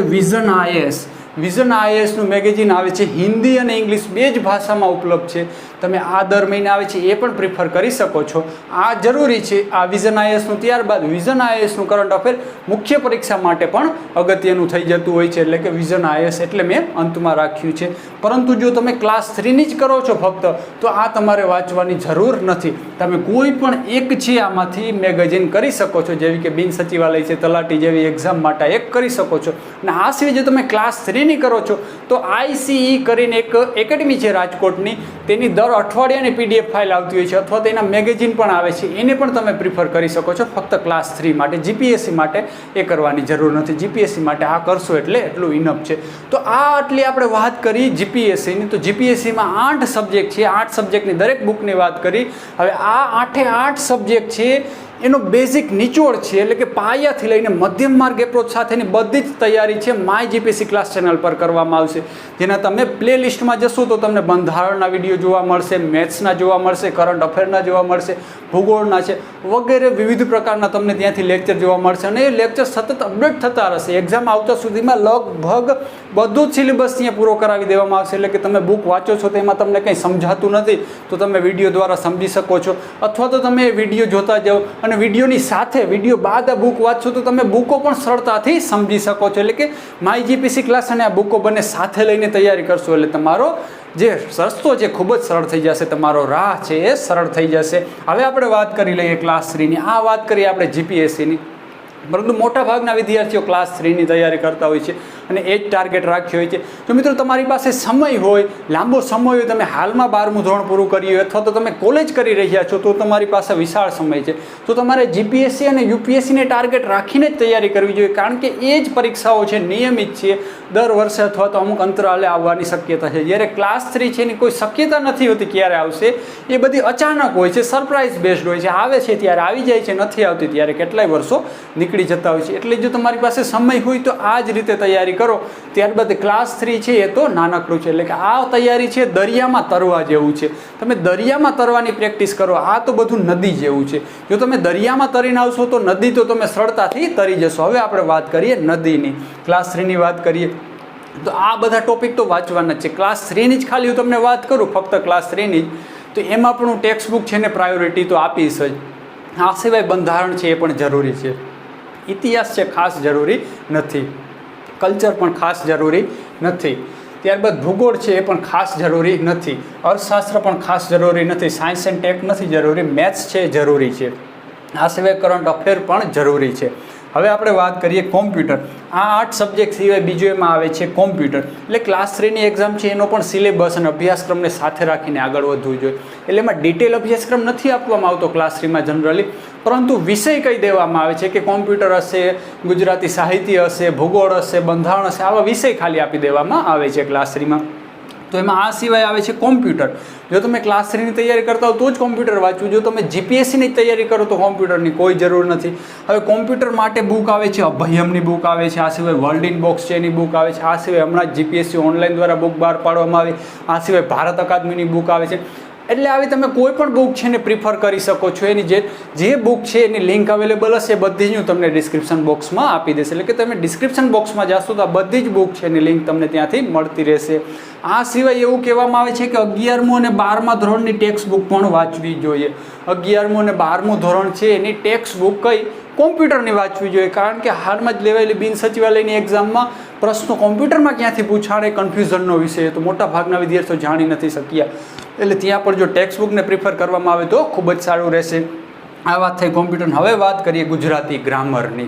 વિઝન આઈએએસનું મેગેઝિન આવે છે, હિન્દી અને ઇંગ્લિશ બે જ ભાષામાં ઉપલબ્ધ છે. તમે આ દર મહિને આવે છે એ પણ પ્રિફર કરી શકો છો. આ જરૂરી છે, આ વિઝન આઈએએસનું. ત્યારબાદ વિઝન આઈએએસનું કરંટ અફેર મુખ્ય પરીક્ષા માટે પણ અગત્યનું થઈ જતું હોય છે, એટલે કે વિઝન આઈએએસ એટલે મેં અંતમાં રાખ્યું છે. પરંતુ જો તમે ક્લાસ 3ની જ કરો છો ફક્ત, તો આ તમારે વાંચવાની જરૂર નથી. તમે કોઈ પણ એક છે આમાંથી મેગેઝિન કરી શકો છો, જેવી કે બિન સચિવાલય છે, તલાટી જેવી એક્ઝામ માટે એક કરી શકો છો. અને આ સિવાય જો તમે ક્લાસ 3ની કરો છો તો આઈસીઈ કરીને એક એકેડમી છે રાજકોટની, તેની દર અઠવાડિયાની પીડીએફ ફાઇલ આવતી હોય છે, અથવા તેના મેગેઝિન પણ આવે છે. એને પણ તમે પ્રિફર કરી શકો છો ફક્ત ક્લાસ 3 માટે. જીપીએસસી માટે એ કરવાની જરૂર નથી. જીપીએસસી માટે આ કરશો એટલે એટલું ઇનફ છે. તો આ આટલી આપણે વાત કરી જીપીએસસીની. તો જીપીએસસીમાં 8 સબ્જેક્ટ છે, 8 સબ્જેક્ટની દરેક બુકની વાત કરી. હવે આ 8 સબ્જેક્ટ છે એનો બેઝિક નિચોડ છે, એટલે કે પાયાથી લઈને મધ્યમ માર્ગ એપ્રોચ સાથેની બધી જ તૈયારી છે માય જીપીએસસી ક્લાસ ચેનલ પર કરવામાં આવશે. જેના તમે પ્લે લિસ્ટમાં જશો તો તમને બંધારણના વિડીયો જોવા મળશે, મેથ્સના જોવા મળશે, કરંટ અફેરના જોવા મળશે, ભૂગોળના છે વગેરે વિવિધ પ્રકારના તમને ત્યાંથી લેક્ચર જોવા મળશે. અને એ લેક્ચર સતત અપડેટ થતા રહેશે. એક્ઝામ આવતા સુધીમાં લગભગ બધું જ સિલેબસ ત્યાં પૂરો કરાવી દેવામાં આવશે. એટલે કે તમે બુક વાંચો છો તો એમાં તમને કંઈ સમજાતું નથી તો તમે વિડીયો દ્વારા સમજી શકો છો, અથવા તો તમે વિડીયો જોતા જાઓ અને વિડીયોની સાથે વિડીયો બાદ આ બુક વાંચશો તો તમે બુકો પણ સરળતાથી સમજી શકો છો. એટલે કે માય જીપીસી ક્લાસ અને આ બુકો બંને સાથે લઈને તૈયારી કરશો એટલે તમારો જે રસ્તો છે ખૂબ જ સરળ થઈ જશે, તમારો રાહ છે એ સરળ થઈ જશે. હવે આપણે વાત કરી લઈએ ક્લાસ 3ની. આ વાત કરીએ આપણે જીપીએસસીની. પરંતુ મોટાભાગના વિદ્યાર્થીઓ ક્લાસ 3ની તૈયારી કરતા હોય છે અને એ જ ટાર્ગેટ રાખ્યો હોય છે. જો મિત્રો તમારી પાસે સમય હોય, લાંબો સમય હોય, તમે હાલમાં 12મું ધોરણ પૂરું કર્યું હોય અથવા તો તમે કોલેજ કરી રહ્યા છો તો તમારી પાસે વિશાળ સમય છે, તો તમારે જીપીએસસી અને યુપીએસસીને ટાર્ગેટ રાખીને જ તૈયારી કરવી જોઈએ. કારણ કે એ જ પરીક્ષાઓ છે, નિયમિત છે, દર વર્ષે અથવા તો અમુક અંતરાલે આવવાની શક્યતા છે. જ્યારે ક્લાસ 3 છે એની કોઈ શક્યતા નથી હોતી ક્યારે આવશે, એ બધી અચાનક હોય છે, સરપ્રાઇઝ બેસ્ડ હોય છે. આવે છે ત્યારે આવી જાય છે, નથી આવતી ત્યારે કેટલાય વર્ષો નીકળી જતા હોય છે. એટલે જો તમારી પાસે સમય હોય તો આ જ રીતે તૈયારી કરો. ત્યારબાદ ક્લાસ 3 છે એ તો નાનકડું છે, એટલે કે આ તૈયારી છે દરિયામાં તરવા જેવું છે. તમે દરિયામાં તરવાની પ્રેક્ટિસ કરો. આ તો બધું નદી જેવું છે. જો તમે દરિયામાં તરીને આવશો તો નદી તો તમે સરળતાથી તરી જશો. હવે આપણે વાત કરીએ નદીની. ક્લાસ 3ની વાત કરીએ તો આ બધા ટોપિક તો વાંચવાના જ છે. ક્લાસ 3ની જ ખાલી હું તમને વાત કરું, ફક્ત ક્લાસ 3ની જ, તો એમાં પણ હું ટેક્સ્ટ બુક છે ને પ્રાયોરિટી તો આપીશ જ. આ સિવાય બંધારણ છે એ પણ જરૂરી છે, ઇતિહાસ છે ખાસ જરૂરી નથી, કલ્ચર પણ ખાસ જરૂરી નથી, ત્યારબાદ ભૂગોળ છે એ પણ ખાસ જરૂરી નથી, અર્થશાસ્ત્ર પણ ખાસ જરૂરી નથી, સાયન્સ એન્ડ ટેક નથી જરૂરી, મેથ્સ છે એ જરૂરી છે. આ સિવાય કરંટ અફેર પણ જરૂરી છે. હવે આપણે વાત કરીએ કોમ્પ્યુટર. આ 8 સબ્જેક્ટ સિવાય બીજો એમાં આવે છે કોમ્પ્યુટર. એટલે ક્લાસ 3ની એક્ઝામ છે એનો પણ સિલેબસ અને અભ્યાસક્રમને સાથે રાખીને આગળ વધવું જોઈએ. એટલે એમાં ડિટેલ અભ્યાસક્રમ નથી આપવામાં આવતો ક્લાસ 3માં જનરલી, પરંતુ વિષય કહી દેવામાં આવે છે કે કોમ્પ્યુટર હશે, ગુજરાતી સાહિત્ય હશે, ભૂગોળ હશે, બંધારણ હશે, આવા વિષય ખાલી આપી દેવામાં આવે છે ક્લાસ 3માં. તો એમાં આ સિવાય આવે છે કોમ્પ્યુટર. જો તમે ક્લાસ 3ની તૈયારી કરતા હો તો જ કોમ્પ્યુટર વાંચવું. જો તમે જીપીએસસીની તૈયારી કરો તો કોમ્પ્યુટરની કોઈ જરૂર નથી. હવે કોમ્પ્યુટર માટે બુક આવે છે, અભયમની બુક આવે છે, આ સિવાય વર્લ્ડ ઇન બોક્સ છે એની બુક આવે છે, આ સિવાય હમણાં જ જીપીએસસી ઓનલાઈન દ્વારા બુક બહાર પાડવામાં આવી, આ સિવાય ભારત અકાદમીની બુક આવે છે. એટલે આવી તમે કોઈ પણ બુક છે ને પ્રિફર કરી શકો છો. એની જે બુક છે એની લિંક અવેલેબલ હશે એ બધી જ હું તમને ડિસ્ક્રિપ્શન બોક્સમાં આપી દઈશ. એટલે કે તમે ડિસ્ક્રિપ્શન બોક્સમાં જશો તો આ બધી જ બુક છે એની લિંક તમને ત્યાંથી મળતી રહેશે. આ સિવાય એવું કહેવામાં આવે છે કે 11મું અને 12મા ધોરણની ટેક્સ્ટ બુક પણ વાંચવી જોઈએ. 11મું અને 12મું ધોરણ છે એની ટેક્સ્ટ બુક કઈ કોમ્પ્યુટરની વાંચવી જોઈએ. કારણ કે હાલમાં જ લેવાયેલી બિન સચિવાલયની એક્ઝામમાં પ્રશ્નો કોમ્પ્યુટરમાં ક્યાંથી પૂછાડે કન્ફ્યુઝનનો વિષય તો મોટા ભાગના વિદ્યાર્થીઓ જાણી નથી શક્યા. એટલે ત્યાં પણ જો ટેક્સ્ટ બુકને પ્રિફર કરવામાં આવે તો ખૂબ જ સારું રહેશે. આ વાત થઈ કોમ્પ્યુટર. હવે વાત કરીએ ગુજરાતી ગ્રામરની.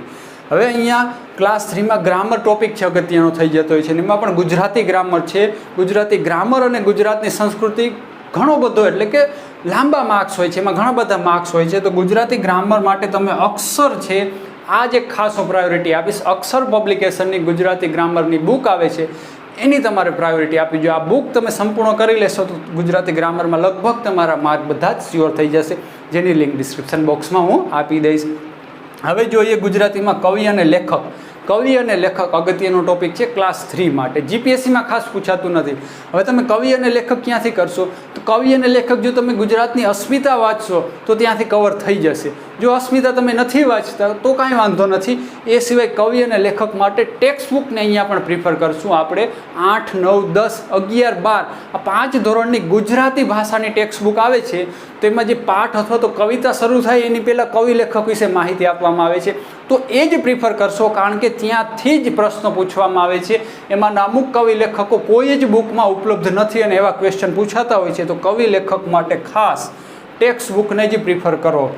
હવે અહીંયા ક્લાસ 3માં ગ્રામર ટોપિક છે અગત્યનો થઈ જતો હોય છે, અને એમાં પણ ગુજરાતી ગ્રામર છે. ગુજરાતી ગ્રામર અને ગુજરાતની સંસ્કૃતિ ઘણો બધો, એટલે કે લાંબા માર્ક્સ હોય છે, એમાં ઘણા બધા માર્ક્સ હોય છે. તો ગુજરાતી ગ્રામર માટે તમે અક્ષર છે આ જ એક ખાસો પ્રાયોરિટી આપીશ. અક્ષર પબ્લિકેશનની ગુજરાતી ગ્રામરની બુક આવે છે એની તમારે પ્રાયોરિટી આપવી જોઈએ. આ બુક તમે સંપૂર્ણ કરી લેશો તો ગુજરાતી ગ્રામરમાં લગભગ તમારા માર્ક બધા જ સ્યોર થઈ જશે, જેની લિંક ડિસ્ક્રિપ્શન બોક્સમાં હું આપી દઈશ. હવે જોઈએ ગુજરાતીમાં કવિ અને લેખક. કવિ અને લેખક અગત્યનો ટોપિક છે ક્લાસ 3 માટે. જીપીએસસીમાં ખાસ પૂછાતું નથી. હવે તમે કવિ અને લેખક ક્યાંથી કરશો? તો કવિ અને લેખક જો તમે ગુજરાતની અસ્મિતા વાંચશો તો ત્યાંથી કવર થઈ જશે. જો અસ્મિતા તમે નથી વાંચતા તો કાંઈ વાંધો નથી. એ સિવાય કવિ અને લેખક માટે ટેક્સ્ટ બુકને અહીંયા પણ પ્રિફર કરશું આપણે. 8, 9, 10, 11, 12 આ 5 ધોરણની ગુજરાતી ભાષાની ટેક્સ્ટ બુક આવે છે. તેમાં જે પાઠ અથવા તો કવિતા શરૂ થાય એની પહેલાં કવિ લેખક વિશે માહિતી આપવામાં આવે છે. તો એ જ પ્રિફર કરશો, કારણ કે ત્યાંથી જ પ્રશ્નો પૂછવામાં આવે છે. એમાંના અમુક કવિ લેખકો કોઈ જ બુકમાં ઉપલબ્ધ નથી અને એવા ક્વેશ્ચન પૂછાતા હોય છે. તો કવિ લેખક માટે ખાસ ટેક્સ્ટ બુકને જ પ્રિફર કરો.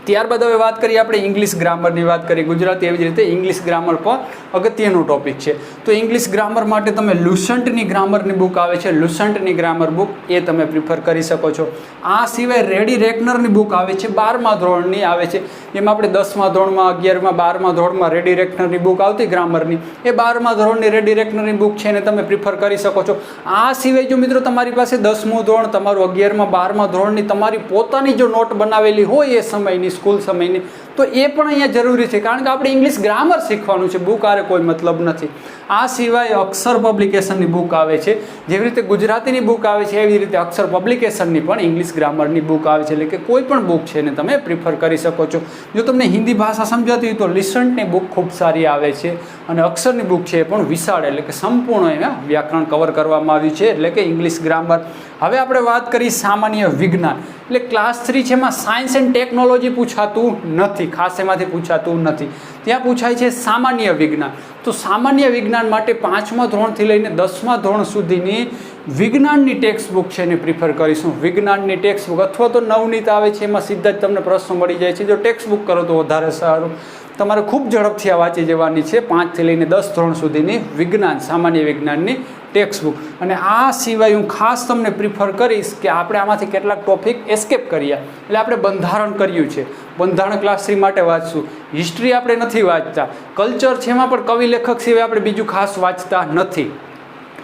ત્યારબાદ હવે વાત કરીએ આપણે ઇંગ્લિશ ગ્રામરની વાત કરીએ. ગુજરાતી એવી જ રીતે ઇંગ્લિશ ગ્રામર પણ અગત્યનો ટોપિક છે. તો ઇંગ્લિશ ગ્રામર માટે તમે લુસન્ટની ગ્રામરની બુક આવે છે, લુસન્ટની ગ્રામર બુક, એ તમે પ્રિફર કરી શકો છો. આ સિવાય રેડી રેકનરની બુક આવે છે, 12મા ધોરણની આવે છે. એમાં આપણે 10મા ધોરણમાં, 11મા, 12મા ધોરણમાં રેડી રેકનરની બુક આવતી ગ્રામરની, એ 12મા ધોરણની રેડી રેકનરની બુક છે એને તમે પ્રિફર કરી શકો છો. આ સિવાય જો મિત્રો તમારી પાસે 10મું ધોરણ, તમારું 11મા, 12મા ધોરણની તમારી પોતાની જો નોટ બનાવેલી હોય એ સમયની, સ્કૂલ સમયની, તો એ પણ અહીંયા જરૂરી છે, કારણ કે આપણે ઇંગ્લિશ ગ્રામર શીખવાનું છે. બુક આરે કોઈ મતલબ નથી. આ સિવાય અક્ષર પબ્લિકેશનની બુક આવે છે. જેવી રીતે ગુજરાતીની બુક આવે છે એવી રીતે અક્ષર પબ્લિકેશનની પણ ઇંગ્લિશ ગ્રામરની બુક આવે છે. એટલે કે કોઈ પણ બુક છે એને તમે પ્રિફર કરી શકો છો. જો તમને હિન્દી ભાષા સમજાતી હોય તો લિસન્ટની બુક ખૂબ સારી આવે છે. અને અક્ષરની બુક છે એ પણ વિશાળ, એટલે કે સંપૂર્ણ એમાં વ્યાકરણ કવર કરવામાં આવ્યું છે, એટલે કે ઇંગ્લિશ ગ્રામર. હવે આપણે વાત કરીએ સામાન્ય વિજ્ઞાન. એટલે ક્લાસ 3 છે, એમાં સાયન્સ એન્ડ ટેકનોલોજી પૂછાતું નથી, ખાસ એમાંથી પૂછાતું નથી. ત્યાં પૂછાય છે સામાન્ય વિજ્ઞાન. તો સામાન્ય વિજ્ઞાન માટે 5મા ધોરણથી લઈને 10મા ધોરણ સુધીની વિજ્ઞાનની ટેક્સ્ટ બુક છે એને પ્રિફર કરીશું. વિજ્ઞાનની ટેક્સ્ટ બુક અથવા તો નવનીત આવે છે, એમાં સીધા જ તમને પ્રશ્નો મળી જાય છે. જો ટેક્સ્ટ બુક કરો તો વધારે સારું. તમારે ખૂબ ઝડપથી આ વાંચી જવાની છે. 5થી લઈને 10 ધોરણ સુધીની વિજ્ઞાન, સામાન્ય વિજ્ઞાનની ટેક્સ્ટ બુક. અને આ સિવાય હું ખાસ તમને પ્રિફર કરીશ કે આપણે આમાંથી કેટલાક ટોપિક એસ્કેપ કર્યા. એટલે આપણે બંધારણ કર્યું છે, બંધારણ ક્લાસ 3 માટે વાંચશું. હિસ્ટ્રી આપણે નથી વાંચતા. કલ્ચર છે એમાં પણ કવિ લેખક સિવાય આપણે બીજું ખાસ વાંચતા નથી.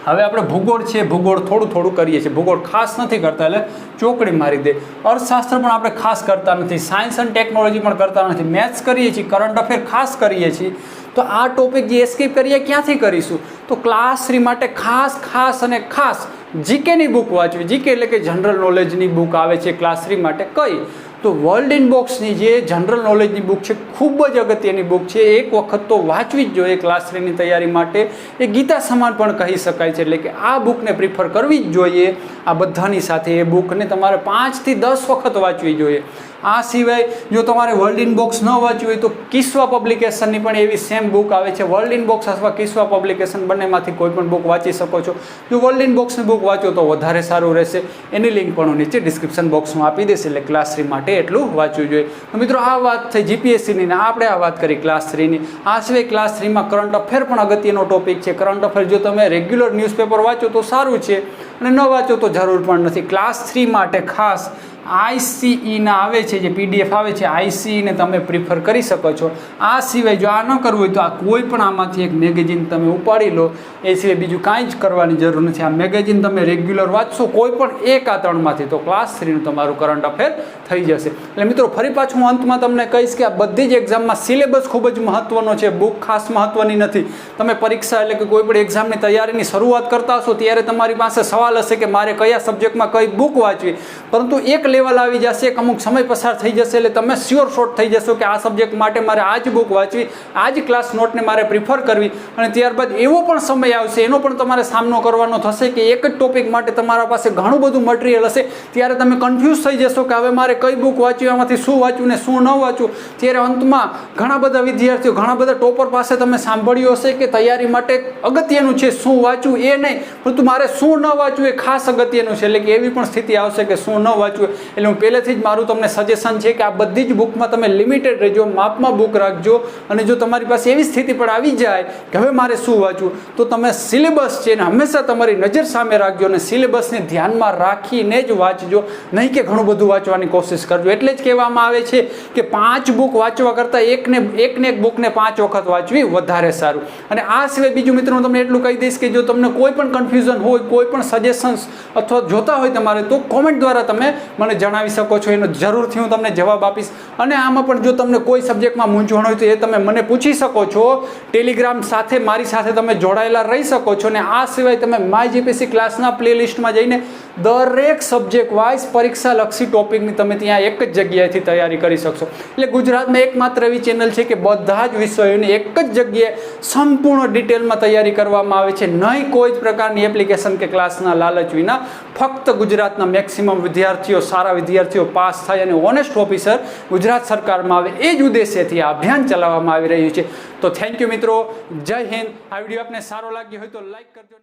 હવે આપણે ભૂગોળ છે, ભૂગોળ થોડું થોડું કરીએ છીએ. ભૂગોળ ખાસ નથી કરતા, એટલે ચોકડી મારી દે. અર્થશાસ્ત્ર પણ આપણે ખાસ કરતા નથી. સાયન્સ એન્ડ ટેકનોલોજી પણ કરતા નથી. મેથ્સ કરીએ છીએ, કરંટ અફેર ખાસ કરીએ છીએ. તો આ ટોપિક જે એસ્કેપ કરીએ ક્યાંથી કરીશું? તો ક્લાસ 3 માટે ખાસ અને ખાસ જીકેની બુક વાંચવી. જીકે એટલે કે જનરલ નોલેજની બુક આવે છે ક્લાસ 3 માટે. કઈ? તો વર્લ્ડ ઇન બોક્સની જે જનરલ નોલેજની બુક છે, ખૂબ જ અગત્યની બુક છે. એક વખત તો વાંચવી જ જોઈએ ક્લાસ 3ની તૈયારી માટે. એ ગીતા સમાન પણ કહી શકાય છે. એટલે કે આ બુકને પ્રિફર કરવી જ જોઈએ. આ બધાની સાથે એ બુકને તમારે 5 થી 10 વખત વાંચવી જોઈએ. આ સિવાય જો તમારે વર્લ્ડ ઇન બોક્સ ન વાંચવું હોય તો કિસ્વા પબ્લિકેશનની પણ એવી સેમ બુક આવે છે. વર્લ્ડ ઇન બોક્સ અથવા કિસ્વા પબ્લિકેશન બંનેમાંથી કોઈ પણ બુક વાંચી શકો છો. જો વર્લ્ડ ઇન બોક્સની બુક વાંચો તો વધારે સારું રહેશે. એની લિંક પણ હું નીચે ડિસ્ક્રિપ્શન બોક્સમાં આપી દઈશ. એટલે ક્લાસ 3 માટે એટલું વાંચવું જોઈએ. તો મિત્રો આ વાત થઈ જીપીએસસીની ને આપણે આ વાત કરી ક્લાસ 3ની. આ સિવાય ક્લાસ 3માં કરંટ અફેર પણ અગત્યનો ટોપિક છે. કરંટ અફેર જો તમે રેગ્યુલર ન્યૂઝપેપર વાંચો તો સારું છે, અને ન વાંચો તો જરૂર પણ નથી. ક્લાસ 3 માટે ખાસ ICE આવે છે, જે PDF આવે છે, ICE ને તમે પ્રિફર કરી શકો છો. આ સિવાય જો આ ન કરવું હોય તો આ કોઈ પણ આમાંથી એક મેગેઝિન તમે ઉપાડી લો. એ સિવાય બીજું કાંઈ જ કરવાની જરૂર નથી. આ મેગેઝિન તમે રેગ્યુલર વાંચશો કોઈ પણ એક આ 3માંથી, તો ક્લાસ 3નું તમારું કરંટ અફેર થઈ જશે. એટલે મિત્રો ફરી પાછું હું અંતમાં તમને કહીશ કે આ બધી જ એક્ઝામમાં સિલેબસ ખૂબ જ મહત્વનો છે. બુક ખાસ મહત્વની નથી. તમે પરીક્ષા એટલે કે કોઈ પણ એક્ઝામની તૈયારીની શરૂઆત કરતા હશો ત્યારે તમારી પાસે સવાલ હશે કે મારે કયા સબ્જેક્ટમાં કઈ બુક વાંચવી. પરંતુ એક લેવલ આવી જશે, અમુક સમય પસાર થઈ જશે એટલે તમે શ્યોર શોર્ટ થઈ જશો કે આ સબ્જેક્ટ માટે મારે આ જ બુક વાંચવી, આ જ ક્લાસ નોટને મારે પ્રિફર કરવી. અને ત્યારબાદ એવો પણ સમય આવશે, એનો પણ તમારે સામનો કરવાનો થશે કે એક જ ટોપિક માટે તમારા પાસે ઘણું બધું મટીરિયલ હશે. ત્યારે તમે કન્ફ્યુઝ થઈ જશો કે હવે મારે કઈ બુક વાંચવી, આમાંથી શું વાંચવું ને શું ન વાંચવું. ત્યારે અંતમાં ઘણા બધા વિદ્યાર્થીઓ, ઘણા બધા ટોપર પાસે તમે સાંભળ્યું હશે કે તૈયારી માટે અગત્યનું છે શું વાંચવું એ નહીં, પરંતુ મારે શું ન વાંચવું એ ખાસ અગત્યનું છે. એટલે કે એવી પણ સ્થિતિ આવશે કે શું ન વાંચવું એટલે હું પહેલેથી જ મારું તમને સજેશન છે કે આ બધી જ બુકમાં તમે લિમિટેડ રહેજો, માપમાં બુક રાખજો. અને જો તમારી પાસે એવી સ્થિતિ પણ આવી જાય કે હવે મારે શું વાંચવું, તો તમે સિલેબસ છે ને હંમેશા તમારી નજર સામે રાખજો અને સિલેબસને ધ્યાનમાં રાખીને જ વાંચજો, નહીં કે ઘણું બધું વાંચવાની કોશિશ કરજો. એટલે જ કહેવામાં આવે છે કે 5 બુક વાંચવા કરતાં એકને એક બુકને 5 વખત વાંચવી વધારે સારું. અને આ સિવાય બીજું મિત્રો હું તમને એટલું કહી દઈશ કે જો તમને કોઈ પણ કન્ફ્યુઝન હોય, કોઈ પણ સજેશન્સ અથવા જોતા હોય તમારે, તો કોમેન્ટ દ્વારા તમે મને જણાવી શકો છો. એનો જરૂરથી હું તમને જવાબ આપીશ. અને આમાં પણ જો તમને કોઈ સબ્જેક્ટમાં મૂંઝવણ હોય તો એ તમે મને પૂછી શકો છો. ટેલિગ્રામ સાથે મારી સાથે તમે જોડાયેલા રહી શકો છો. અને આ સિવાય તમે માય જીપીએસસી ક્લાસના પ્લેલિસ્ટમાં જઈને દરેક સબ્જેક્ટ વાઇઝ પરીક્ષાલક્ષી ટોપિકની તમે ત્યાં એક જ જગ્યાએથી તૈયારી કરી શકશો. એટલે ગુજરાતમાં એકમાત્ર એવી ચેનલ છે કે બધા જ વિષયોની એક જ જગ્યાએ સંપૂર્ણ ડિટેલમાં તૈયારી કરવામાં આવે છે, નહીં કોઈ જ પ્રકારની એપ્લિકેશન કે ક્લાસના લાલચ વિના. ફક્ત ગુજરાતના મેક્સિમમ વિદ્યાર્થીઓ, સારા વિદ્યાર્થીઓ પાસ થાય અને ઓનેસ્ટ ઓફિસર ગુજરાત સરકારમાં આવે, એ જ ઉદ્દેશ્યથી આ અભિયાન ચલાવવામાં આવી રહ્યું છે. તો થેન્ક યુ મિત્રો, જય હિન્દ. આ વિડીયો આપને સારો લાગ્યો હોય તો લાઈક કરજો.